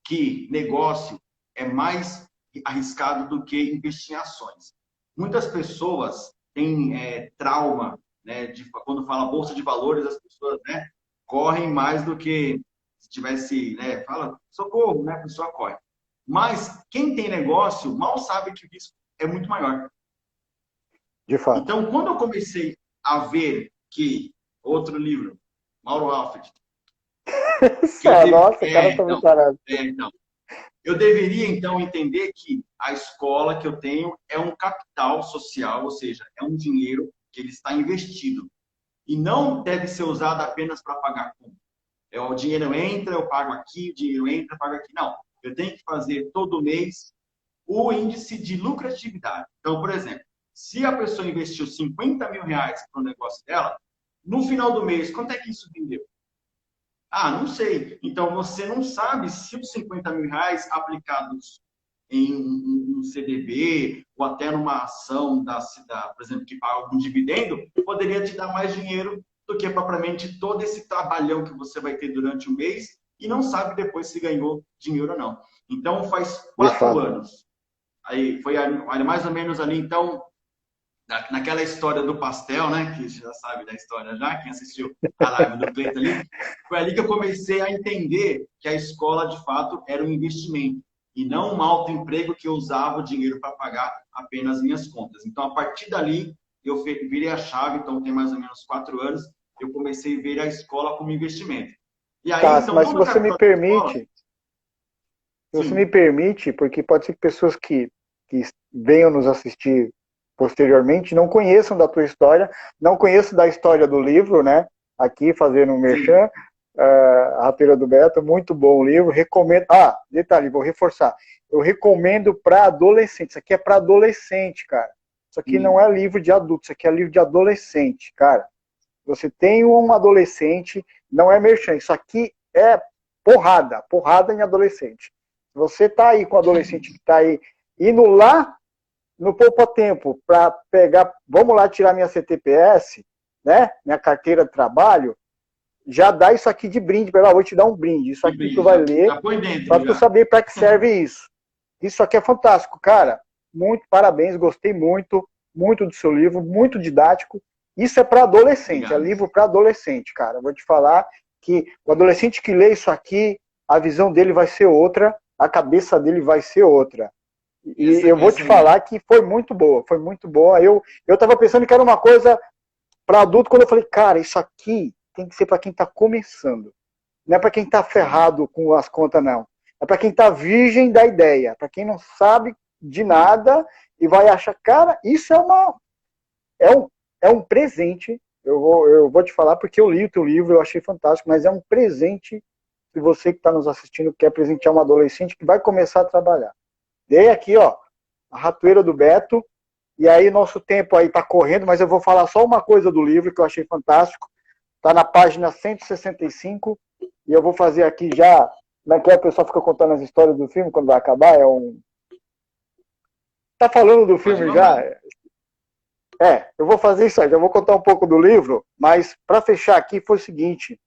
que negócio é mais arriscado do que investir em ações. Muitas pessoas têm trauma, né, quando fala bolsa de valores, as pessoas, né, correm mais do que se tivesse, né, fala socorro, né, a pessoa corre. Mas quem tem negócio mal sabe que o risco é muito maior. De fato. Então, quando eu comecei a ver que outro livro, Mauro Alfred, nossa, o cara tá muito parado. Então, eu deveria, então, entender que a escola que eu tenho é um capital social, ou seja, é um dinheiro que ele está investido. E não deve ser usado apenas para pagar conta. O dinheiro entra, eu pago aqui, o dinheiro entra, eu pago aqui. Não, eu tenho que fazer todo mês o índice de lucratividade. Então, por exemplo, se a pessoa investiu 50 mil reais para o negócio dela, no final do mês, quanto é que isso vendeu? Ah, não sei. Então, você não sabe se os 50 mil reais aplicados em um CDB ou até numa ação, por exemplo, que paga algum dividendo, poderia te dar mais dinheiro do que propriamente todo esse trabalhão que você vai ter durante o mês e não sabe depois se ganhou dinheiro ou não. Então, faz 4 anos. Aí foi mais ou menos ali, então, naquela história do pastel, né? Que já sabe da história já, quem assistiu a live do Cleiton ali, foi ali que eu comecei a entender que a escola, de fato, era um investimento e não um autoemprego que eu usava o dinheiro para pagar apenas minhas contas. Então, a partir dali, eu virei a chave, então tem mais ou menos 4 anos, eu comecei a ver a escola como investimento. E aí, Tá, então, mas se você me permite, porque pode ser que pessoas que venham nos assistir posteriormente não conheçam da tua história, não conheçam da história do livro, né? Aqui fazendo um merchan, A Rateira do Beto, muito bom o livro, recomendo. Detalhe, vou reforçar. Eu recomendo para adolescente. Isso aqui é para adolescente, cara. Isso aqui não é livro de adulto, isso aqui é livro de adolescente, cara. Você tem um adolescente, não é merchan, isso aqui é porrada em adolescente. Se você tá aí com um adolescente que tá aí indo lá no poupa tempo para pegar, vamos lá tirar minha CTPS, né? Minha carteira de trabalho, já dá isso aqui de brinde, vou te dar um brinde. Isso aqui tu vai ler para tu saber para que serve isso. Isso aqui é fantástico, cara. Muito parabéns, gostei muito do seu livro, muito didático. Isso é para adolescente, é livro para adolescente, cara. Vou te falar que o adolescente que lê isso aqui, a visão dele vai ser outra, a cabeça dele vai ser outra. E eu vou te falar que foi muito boa, foi muito boa. Eu tava pensando que era uma coisa para adulto, quando eu falei, cara, isso aqui tem que ser para quem tá começando. Não é para quem tá ferrado com as contas, não. É para quem tá virgem da ideia, para quem não sabe de nada e vai achar, cara, isso é um presente. Eu vou te falar porque eu li o teu livro, eu achei fantástico, mas é um presente se você que está nos assistindo quer presentear um adolescente que vai começar a trabalhar. Dei aqui, ó, A Ratoeira do Beto, e aí nosso tempo aí tá correndo, mas eu vou falar só uma coisa do livro que eu achei fantástico. Tá na página 165, e eu vou fazer aqui já, naquela pessoa fica contando as histórias do filme quando vai acabar, Tá falando do filme já? Eu vou fazer isso aí, já vou contar um pouco do livro, mas para fechar aqui foi o seguinte,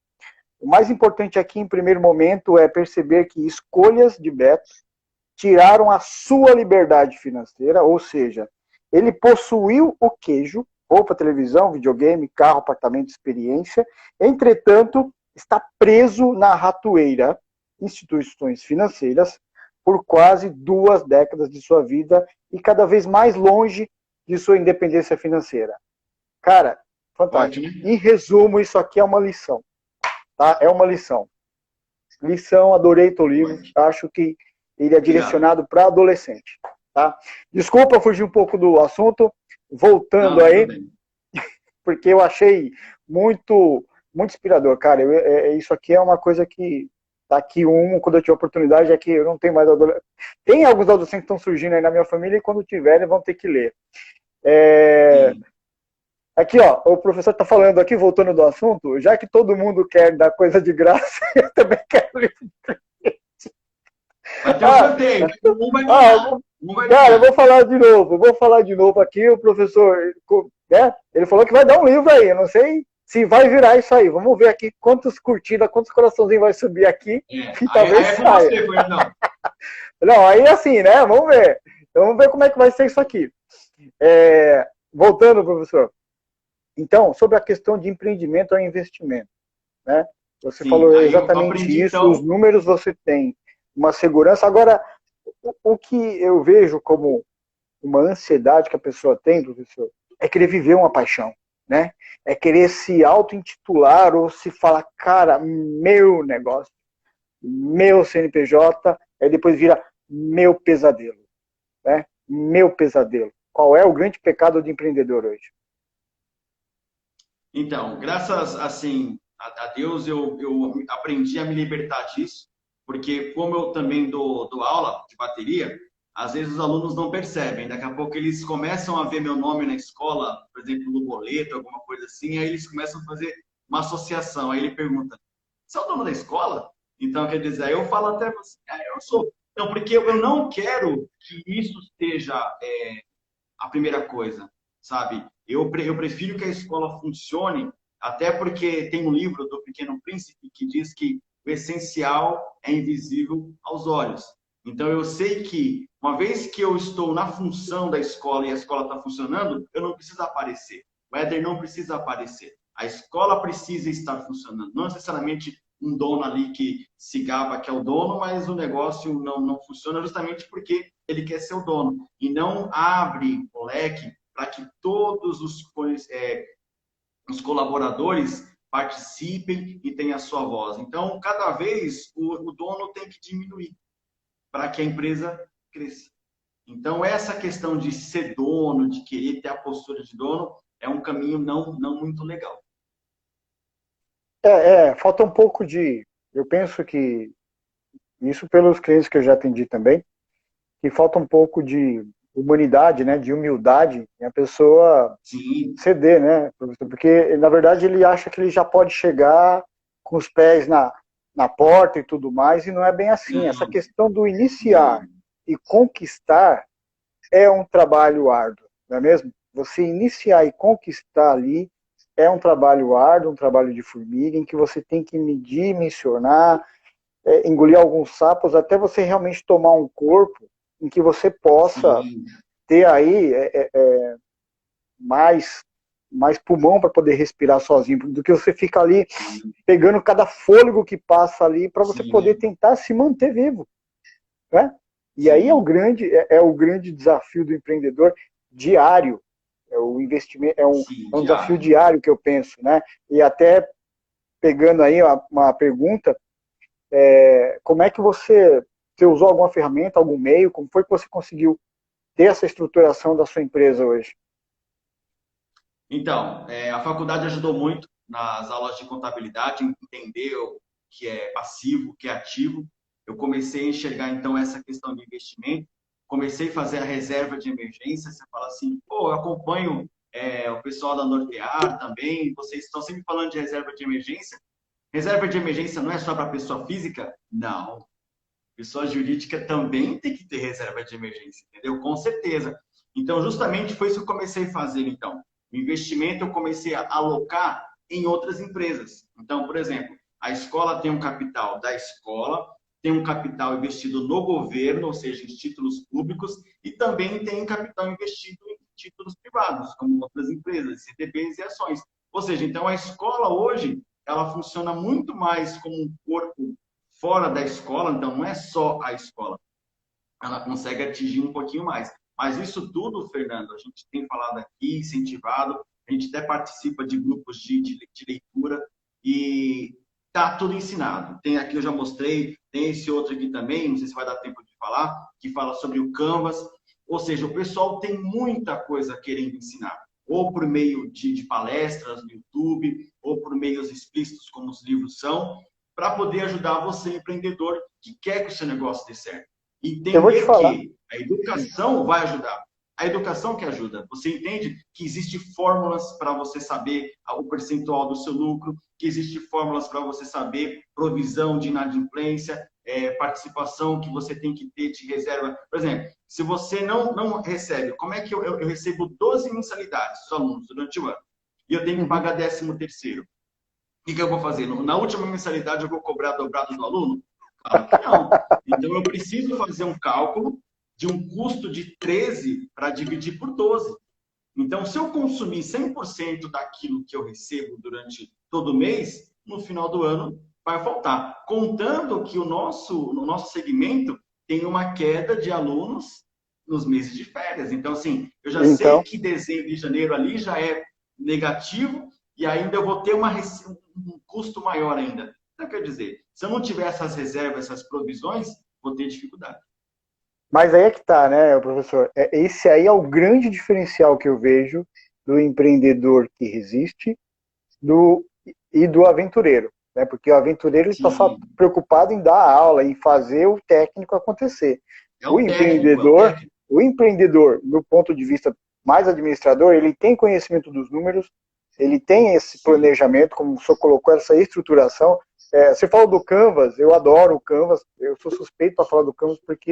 O mais importante aqui, em primeiro momento, é perceber que escolhas de Beto tiraram a sua liberdade financeira, ou seja, ele possuiu o queijo, roupa, televisão, videogame, carro, apartamento, experiência, entretanto, está preso na ratoeira, instituições financeiras, por quase 2 décadas de sua vida e cada vez mais longe de sua independência financeira. Cara, fantástico. Ótimo. Em resumo, isso aqui é uma lição. Tá? É uma lição. Lição, adorei teu livro. Acho que ele é direcionado para adolescente. Tá? Desculpa fugir um pouco do assunto. Voltando Não, aí, tudo bem. porque eu achei muito, muito inspirador, cara. Isso aqui é uma coisa que tá aqui quando eu tiver oportunidade, é que eu não tenho mais adolescente. Tem alguns adolescentes que estão surgindo aí na minha família e quando tiverem vão ter que ler. Sim. Aqui, ó, o professor está falando aqui, voltando do assunto, já que todo mundo quer dar coisa de graça, eu também quero livro de presente. Vai ter um sorteio. Um vai ganhar. Um vai Cara, eu ganhar. vou falar de novo aqui, o professor, né, ele falou que vai dar um livro aí, eu não sei se vai virar isso aí, vamos ver aqui quantas curtidas, quantos coraçãozinhos vai subir aqui, e Aí talvez é com saia. você, Fernandão. Não, aí assim, né, vamos ver. Então, vamos ver como é que vai ser isso aqui. Voltando, professor. Então, sobre a questão de empreendimento ou investimento, né? Você Sim, falou aí eu exatamente aprendi, isso, os então. números você tem uma segurança. Agora, o que eu vejo como uma ansiedade que a pessoa tem, professor, é querer viver uma paixão, né? É querer se auto-intitular ou se falar, cara, meu negócio, meu CNPJ, aí depois vira meu pesadelo, né? Meu pesadelo. Qual é o grande pecado do empreendedor hoje? Então, graças assim a Deus, eu aprendi a me libertar disso, porque como eu também dou aula de bateria, às vezes os alunos não percebem. Daqui a pouco eles começam a ver meu nome na escola, por exemplo, no boleto, alguma coisa assim, aí eles começam a fazer uma associação. Aí ele pergunta: você é o dono da escola? Então, quer dizer, aí eu falo até assim, eu sou. Então, porque eu não quero que isso seja a primeira coisa, sabe? Eu prefiro que a escola funcione, até porque tem um livro do Pequeno Príncipe que diz que o essencial é invisível aos olhos. Então, eu sei que, uma vez que eu estou na função da escola e a escola está funcionando, eu não preciso aparecer. O Éder não precisa aparecer. A escola precisa estar funcionando. Não necessariamente um dono ali que se gaba que é o dono, mas o negócio não funciona justamente porque ele quer ser o dono. E não abre o leque para que todos os colaboradores participem e tenham a sua voz. Então, cada vez o dono tem que diminuir para que a empresa cresça. Então, essa questão de ser dono, de querer ter a postura de dono, é um caminho não muito legal. Falta um pouco de. Eu penso que, isso pelos clientes que eu já atendi também, que falta um pouco de humanidade, né, de humildade, e a pessoa Sim, ceder, né, professor? Porque, na verdade, ele acha que ele já pode chegar com os pés na porta e tudo mais, e não é bem assim. Essa não, questão do iniciar não. e conquistar é um trabalho árduo, não é mesmo? Você iniciar e conquistar ali é um trabalho árduo, um trabalho de formiga, em que você tem que medir, mencionar, engolir alguns sapos, até você realmente tomar um corpo em que você possa Sim, ter aí mais, mais pulmão para poder respirar sozinho, do que você fica ali sim, pegando cada fôlego que passa ali para você poder sim, tentar se manter vivo, né? E aí sim, é o grande desafio do empreendedor diário, o investimento sim, é um desafio diário. diário que eu penso, né? E até pegando aí uma pergunta, como é que você usou alguma ferramenta, algum meio, como foi que você conseguiu ter essa estruturação da sua empresa hoje? Então, a faculdade ajudou muito nas aulas de contabilidade, entender o que é passivo, o que é ativo. Eu comecei a enxergar, então, essa questão de investimento. Comecei a fazer a reserva de emergência. Você fala assim, pô, eu acompanho o pessoal da Nortear também, vocês estão sempre falando de reserva de emergência. Reserva de emergência não é só para pessoa física? Não. Pessoa jurídica também tem que ter reserva de emergência, entendeu? Com certeza. Então, justamente foi isso que eu comecei a fazer, então. O investimento eu comecei a alocar em outras empresas. Então, por exemplo, A escola tem um capital da escola, tem um capital investido no governo, ou seja, em títulos públicos, e também tem capital investido em títulos privados, como outras empresas, CDBs e ações. Ou seja, então a escola hoje, ela funciona muito mais como um corpo fora da escola, então não é só a escola, ela consegue atingir um pouquinho mais. Mas isso tudo, Fernando, a gente tem falado aqui, incentivado, a gente até participa de grupos de leitura e tá tudo ensinado. Tem aqui, eu já mostrei, tem esse outro aqui também, não sei se vai dar tempo de falar, que fala sobre o Canvas. Ou seja, o pessoal tem muita coisa querendo ensinar, ou por meio de palestras no YouTube, ou por meios explícitos, como os livros são, para poder ajudar você, empreendedor, que quer que o seu negócio dê certo. Eu vou te Entender falar. que a educação vai ajudar. A educação que ajuda. Você entende que existem fórmulas para você saber o percentual do seu lucro, que existem fórmulas para você saber provisão de inadimplência, participação que você tem que ter de reserva. Por exemplo, se você não recebe, como é que eu recebo 12 mensalidades dos alunos durante o ano e eu tenho que pagar 13º? O que eu vou fazer? Na última mensalidade eu vou cobrar dobrado do aluno? Claro que não. Então, eu preciso fazer um cálculo de um custo de 13 para dividir por 12. Então, se eu consumir 100% daquilo que eu recebo durante todo o mês, no final do ano vai faltar. Contando que no nosso segmento tem uma queda de alunos nos meses de férias. Então, assim, eu já sei que dezembro e janeiro ali já é negativo e ainda eu vou ter um custo maior ainda. Então, quer dizer, se eu não tiver essas reservas, essas provisões, vou ter dificuldade. Mas aí é que tá, né, professor? Esse aí é o grande diferencial que eu vejo do empreendedor que resiste e do aventureiro, né? Porque o aventureiro está só preocupado em dar aula, em fazer o técnico acontecer. O empreendedor, do ponto de vista mais administrador, ele tem conhecimento dos números, ele tem esse planejamento, como o senhor colocou, essa estruturação. Você falou do Canvas, eu adoro o Canvas, eu sou suspeito para falar do Canvas, porque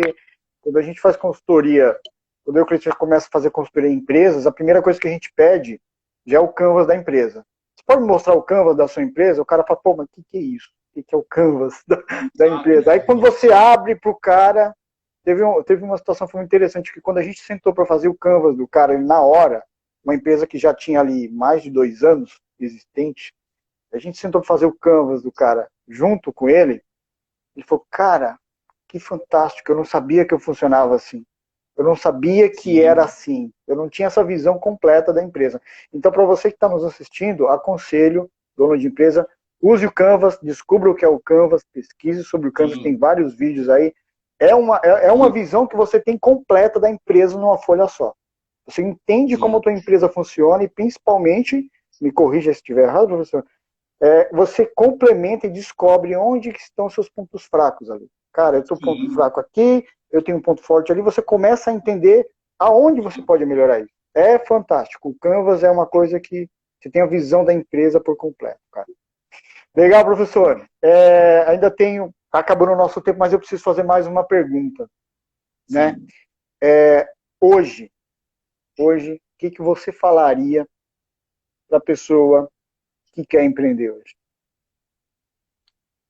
quando a gente faz consultoria, quando eu e o Cristian começa a fazer consultoria em empresas, a primeira coisa que a gente pede já é o Canvas da empresa. Você pode me mostrar o Canvas da sua empresa? O cara fala, pô, mas o que é isso? O que é o Canvas da empresa? Aí quando você abre para o cara, teve uma situação que foi muito interessante, que quando a gente sentou para fazer o Canvas do cara, ele, na hora, uma empresa que já tinha ali mais de 2 anos existente, a gente sentou para fazer o Canvas do cara junto com ele, ele falou, cara, que fantástico, eu não sabia que eu funcionava assim. Eu não sabia que era assim. Eu não tinha essa visão completa da empresa. Então, para você que está nos assistindo, aconselho, dono de empresa, use o Canvas, descubra o que é o Canvas, pesquise sobre o Canvas, tem vários vídeos aí. É uma visão que você tem completa da empresa numa folha só. Você entende como a tua empresa funciona e, principalmente, me corrija se estiver errado, professor, você complementa e descobre onde que estão seus pontos fracos ali. Cara, eu tenho um ponto fraco aqui, eu tenho um ponto forte ali, você começa a entender aonde você pode melhorar isso. É fantástico. O Canvas é uma coisa que você tem a visão da empresa por completo, cara. Legal, professor. Ainda tenho, tá acabando o nosso tempo, mas eu preciso fazer mais uma pergunta, né? Hoje, o que você falaria para a pessoa que quer empreender hoje?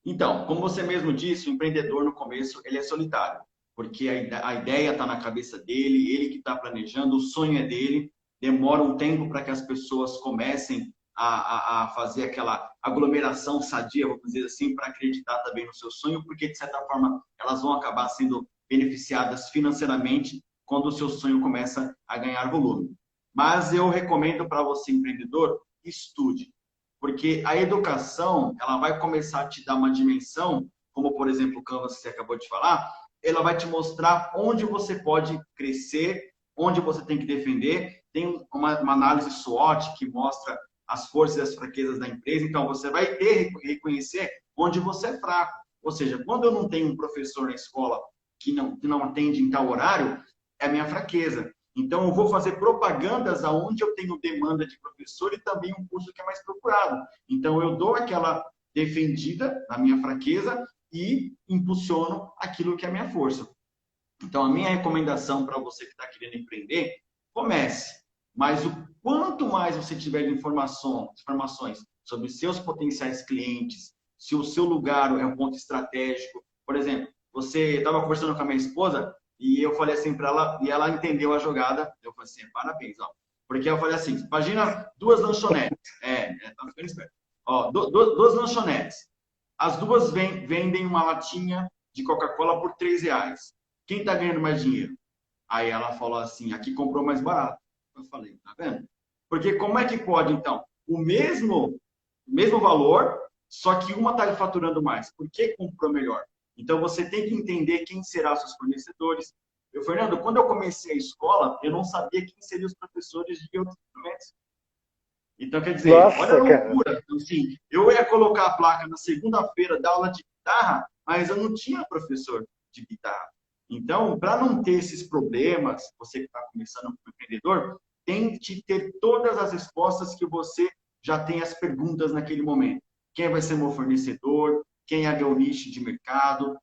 Então, como você mesmo disse, o empreendedor no começo ele é solitário, porque a ideia está na cabeça dele, ele que está planejando, o sonho é dele, demora um tempo para que as pessoas comecem a fazer aquela aglomeração sadia, vamos dizer assim, para acreditar também no seu sonho, porque de certa forma elas vão acabar sendo beneficiadas financeiramente quando o seu sonho começa a ganhar volume. Mas eu recomendo para você, empreendedor, estude. Porque a educação, ela vai começar a te dar uma dimensão, como por exemplo o Canvas que você acabou de falar, ela vai te mostrar onde você pode crescer, onde você tem que defender. Tem uma análise SWOT que mostra as forças e as fraquezas da empresa. Então, você vai ter que reconhecer onde você é fraco. Ou seja, quando eu não tenho um professor na escola que não atende em tal horário, é a minha fraqueza. Então, eu vou fazer propagandas aonde eu tenho demanda de professor e também um curso que é mais procurado. Então, eu dou aquela defendida na minha fraqueza e impulsiono aquilo que é a minha força. Então, a minha recomendação para você que está querendo empreender, comece. Mas o quanto mais você tiver de informações sobre seus potenciais clientes, se o seu lugar é um ponto estratégico. Por exemplo, você estava conversando com a minha esposa e eu falei assim para ela, e ela entendeu a jogada. Eu falei assim, parabéns, ó. Porque eu falei assim, imagina duas lanchonetes. Tá ficando esperto. Ó, duas lanchonetes. As duas vendem uma latinha de Coca-Cola por R$ 3. Quem está ganhando mais dinheiro? Aí ela falou assim, aqui comprou mais barato. Eu falei, tá vendo? Porque como é que pode, então? O mesmo valor, só que uma está faturando mais. Por que comprou melhor? Então, você tem que entender quem serão seus fornecedores. Fernando, quando eu comecei a escola, eu não sabia quem seriam os professores de outros instrumentos. Então, quer dizer, Nossa, olha a cara. loucura. Então, assim, eu ia colocar a placa na segunda-feira da aula de guitarra, mas eu não tinha professor de guitarra. Então, para não ter esses problemas, você que está começando como empreendedor, tente ter todas as respostas que você já tem as perguntas naquele momento. Quem vai ser meu fornecedor? Quem é meu nicho de mercado?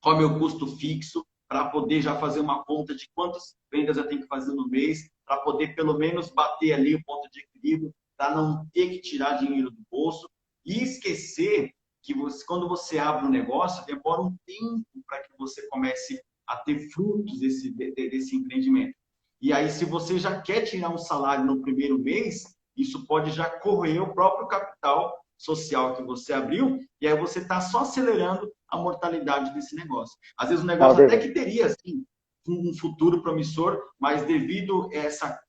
Qual é o meu custo fixo? Para poder já fazer uma conta de quantas vendas eu tenho que fazer no mês, para poder pelo menos bater ali o ponto de equilíbrio, para não ter que tirar dinheiro do bolso e esquecer que quando você abre um negócio, demora um tempo para que você comece a ter frutos desse empreendimento. E aí, se você já quer tirar um salário no primeiro mês, isso pode já corroer o próprio capital social que você abriu, e aí você está só acelerando a mortalidade desse negócio. Às vezes o negócio até que teria assim, um futuro promissor, mas devido a essa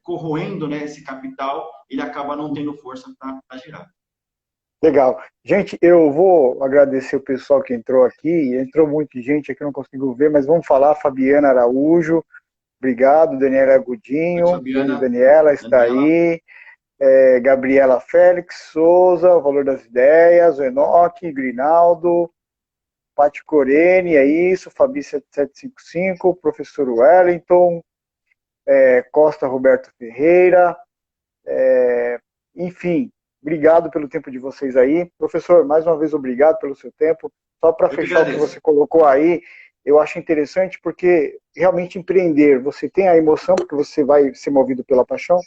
corroendo, né, esse capital, ele acaba não tendo força para girar. Legal. Gente, eu vou agradecer o pessoal que entrou aqui. Entrou muita gente aqui, não consigo ver, mas vamos falar. Fabiana Araújo, obrigado. Daniela Godinho, beijo, Daniela, está aí. Gabriela Félix Souza, o Valor das Ideias, o Enoque, Grinaldo, Pati Corene, é isso, Fabi 7755, professor Wellington, Costa Roberto Ferreira, enfim, obrigado pelo tempo de vocês aí. Professor, mais uma vez obrigado pelo seu tempo. Só para fechar o que você colocou aí, eu acho interessante porque realmente empreender, você tem a emoção, porque você vai ser movido pela paixão,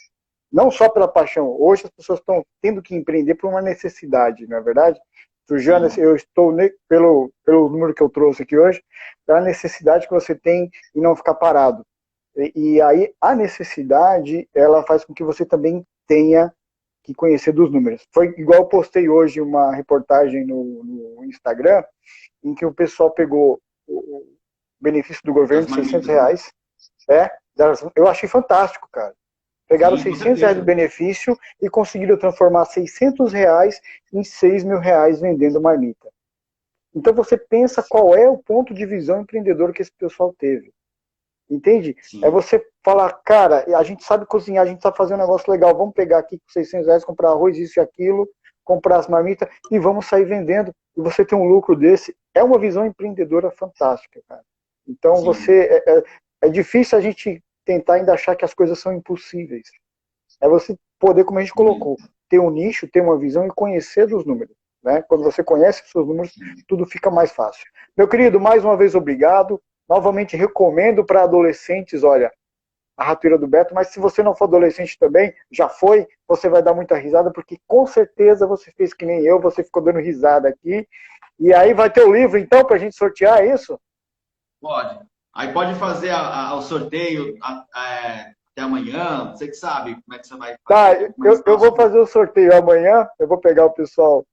não só pela paixão. Hoje as pessoas estão tendo que empreender por uma necessidade, não é verdade? Surgiu eu estou, pelo número que eu trouxe aqui hoje, pela necessidade que você tem em não ficar parado. E aí a necessidade, ela faz com que você também tenha que conhecer dos números. Foi igual eu postei hoje uma reportagem no Instagram, em que o pessoal pegou o benefício do governo de R$600. Eu achei fantástico, cara. Pegaram R$600 de benefício e conseguiram transformar R$600 em R$6.000 vendendo marmita. Então você pensa qual é o ponto de visão empreendedor que esse pessoal teve. Entende? Sim. É você falar, cara, a gente sabe cozinhar, a gente sabe fazer um negócio legal, vamos pegar aqui com R$600, comprar arroz, isso e aquilo, comprar as marmitas e vamos sair vendendo. E você tem um lucro desse. É uma visão empreendedora fantástica, cara. Então sim, você é difícil a gente tentar ainda achar que as coisas são impossíveis. É você poder, como a gente colocou, ter um nicho, ter uma visão e conhecer dos números. Né? Quando você conhece os seus números, tudo fica mais fácil. Meu querido, mais uma vez, obrigado. Novamente, recomendo para adolescentes, olha, a Ratoeira do Beto, mas se você não for adolescente também, já foi, você vai dar muita risada, porque com certeza você fez que nem eu, você ficou dando risada aqui. E aí vai ter o livro, então, para a gente sortear, é isso? Pode. Aí pode fazer o sorteio até amanhã, você que sabe como é que você vai fazer. Tá, eu vou fazer o sorteio amanhã, eu vou pegar o pessoal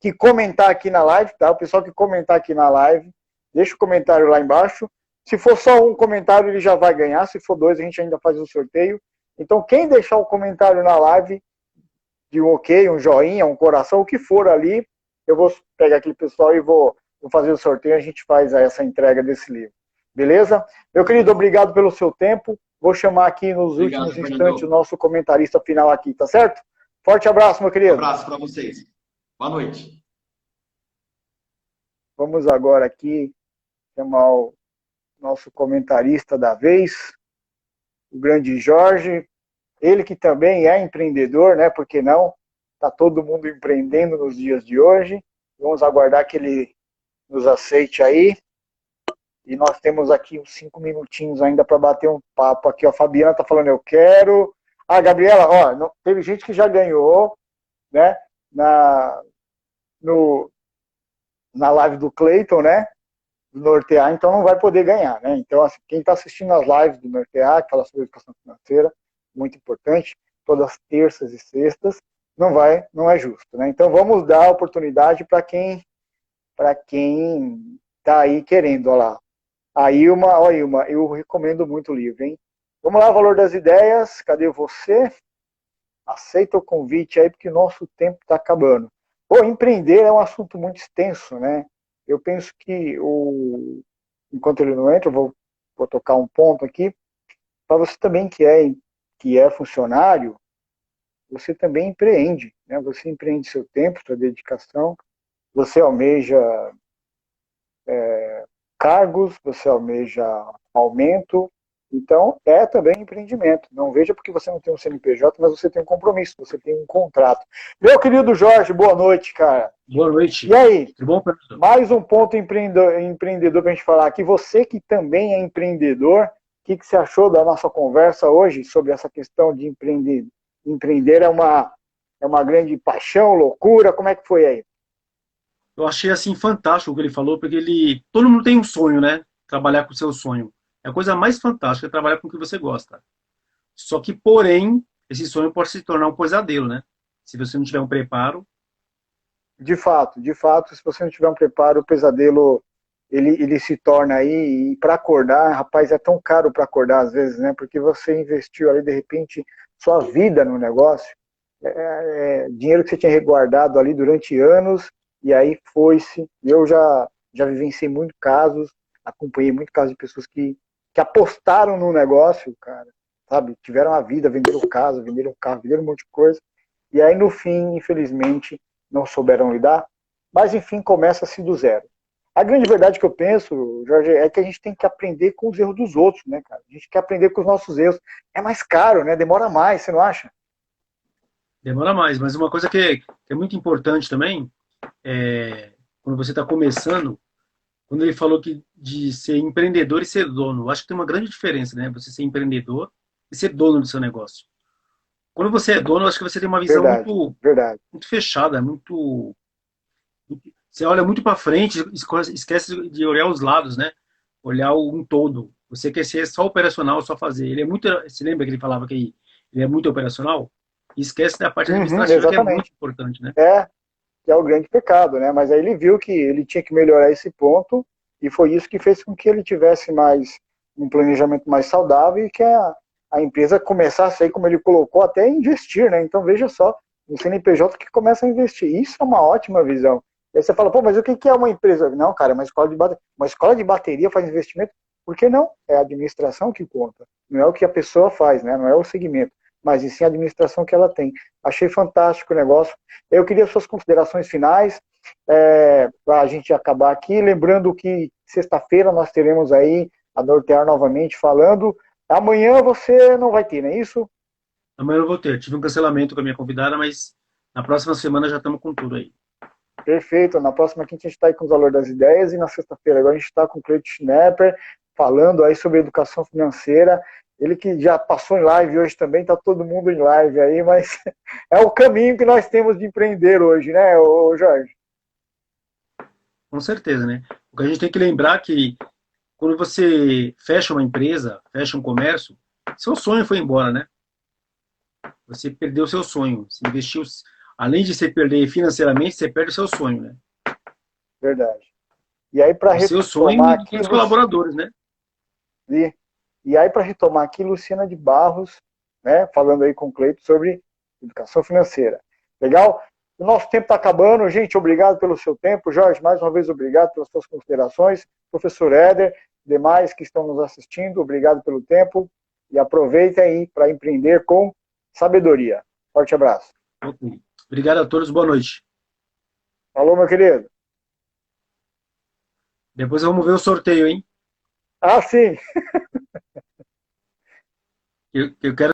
que comentar aqui na live, tá? O pessoal que comentar aqui na live, deixa o comentário lá embaixo. Se for só um comentário, ele já vai ganhar. Se for dois, a gente ainda faz o sorteio. Então, quem deixar o comentário na live, de um ok, um joinha, um coração, o que for ali, eu vou pegar aquele pessoal e vou fazer o sorteio, a gente faz essa entrega desse livro. Beleza? Meu querido, obrigado pelo seu tempo. Vou chamar aqui nos últimos instantes o nosso comentarista final aqui, tá certo? Forte abraço, meu querido. Um abraço para vocês. Boa noite. Vamos agora aqui chamar o nosso comentarista da vez, o grande Jorge. Ele que também é empreendedor, né? Por que não? Está todo mundo empreendendo nos dias de hoje. Vamos aguardar que ele nos aceite aí. E nós temos aqui uns 5 minutinhos ainda para bater um papo aqui. A Fabiana está falando, eu quero. Ah, Gabriela, ó, teve gente que já ganhou, né? no, na live do Cleiton, né? Do Nortear, então não vai poder ganhar, né? Então, assim, quem está assistindo as lives do Nortear, que fala sobre educação financeira, muito importante, todas as terças e sextas, não é justo, né? Então vamos dar a oportunidade para quem está aí querendo, olha lá. A Ilma, ó Ilma, eu recomendo muito o livro, hein? Vamos lá, Valor das Ideias, cadê você? Aceita o convite aí, porque o nosso tempo está acabando. Bom, empreender é um assunto muito extenso, né? Eu penso que, enquanto ele não entra, vou tocar um ponto aqui. Para você também que é funcionário, você também empreende, né? Você empreende seu tempo, sua dedicação, você almeja cargos, você almeja aumento, então é também empreendimento. Não veja porque você não tem um CNPJ, mas você tem um compromisso, você tem um contrato. Meu querido Jorge, boa noite, cara. Boa noite. E aí? Tudo bom, professor? Mais um ponto empreendedor para a gente falar aqui. Você que também é empreendedor, o que você achou da nossa conversa hoje sobre essa questão de empreender? Empreender é uma grande paixão, loucura? Como é que foi aí? Eu achei assim fantástico o que ele falou, porque todo mundo tem um sonho, né? Trabalhar com o seu sonho. É a coisa mais fantástica, é trabalhar com o que você gosta. Só que, porém, esse sonho pode se tornar um pesadelo, né? Se você não tiver um preparo. De fato, se você não tiver um preparo, o pesadelo ele se torna aí, e para acordar, rapaz, é tão caro para acordar às vezes, né? Porque você investiu ali, de repente, sua vida no negócio, dinheiro que você tinha guardado ali durante anos, e aí foi-se. Eu já vivenciei muitos casos, acompanhei muitos casos de pessoas que apostaram no negócio, cara, sabe? Tiveram a vida, venderam casa, venderam carro, venderam um monte de coisa, e aí no fim, infelizmente, não souberam lidar, mas enfim, começa-se do zero. A grande verdade que eu penso, Jorge, é que a gente tem que aprender com os erros dos outros, né, cara? A gente quer aprender com os nossos erros. É mais caro, né? Demora mais, você não acha? Demora mais, mas uma coisa que é muito importante também, quando você está começando, quando ele falou que de ser empreendedor e ser dono, eu acho que tem uma grande diferença, né? Você ser empreendedor e ser dono do seu negócio. Quando você é dono, eu acho que você tem uma visão Verdade, muito, verdade. muito fechada, você olha muito para frente, esquece de olhar os lados, né? Olhar um todo. Você quer ser só operacional, só fazer. Ele é muito. Você lembra que ele falava que ele é muito operacional? E esquece da parte Uhum, administrativa, que é muito exatamente. importante, né? Que é o grande pecado, né? Mas aí ele viu que ele tinha que melhorar esse ponto e foi isso que fez com que ele tivesse mais um planejamento mais saudável e que a empresa começasse aí, como ele colocou, até a investir, né? Então veja só, o CNPJ que começa a investir. Isso é uma ótima visão. E aí você fala, pô, mas o que é uma empresa? Não, cara, uma escola de bateria faz investimento. Por que não? É a administração que conta. Não é o que a pessoa faz, né? Não é o segmento, mas e sim a administração que ela tem. Achei fantástico o negócio. Eu queria suas considerações finais, para a gente acabar aqui. Lembrando que sexta-feira nós teremos aí a Nortear novamente falando. Amanhã você não vai ter, não é isso? Amanhã eu vou ter. Tive um cancelamento com a minha convidada, mas na próxima semana já estamos com tudo aí. Perfeito. Na próxima quinta a gente está aí com os valores das ideias e na sexta-feira agora a gente está com o Cleiton Schnepper falando aí sobre educação financeira. Ele que já passou em live hoje também, está todo mundo em live aí, mas é o caminho que nós temos de empreender hoje, né, Jorge? Com certeza, né? O que a gente tem que lembrar é que quando você fecha uma empresa, fecha um comércio, seu sonho foi embora, né? Você perdeu o seu sonho. Você investiu, além de você perder financeiramente, você perde o seu sonho, né? Verdade. E aí, para O seu sonho retomar e aqui, dos colaboradores, né? e aí, para retomar aqui, Luciana de Barros, né, falando aí com o Cleito sobre educação financeira. Legal? O nosso tempo está acabando, gente. Obrigado pelo seu tempo. Jorge, mais uma vez, obrigado pelas suas considerações. Professor Éder, demais que estão nos assistindo, obrigado pelo tempo. E aproveitem aí para empreender com sabedoria. Forte abraço. Ok. Obrigado a todos, boa noite. Falou, meu querido. Depois vamos ver o sorteio, hein? Ah, sim. Eu quero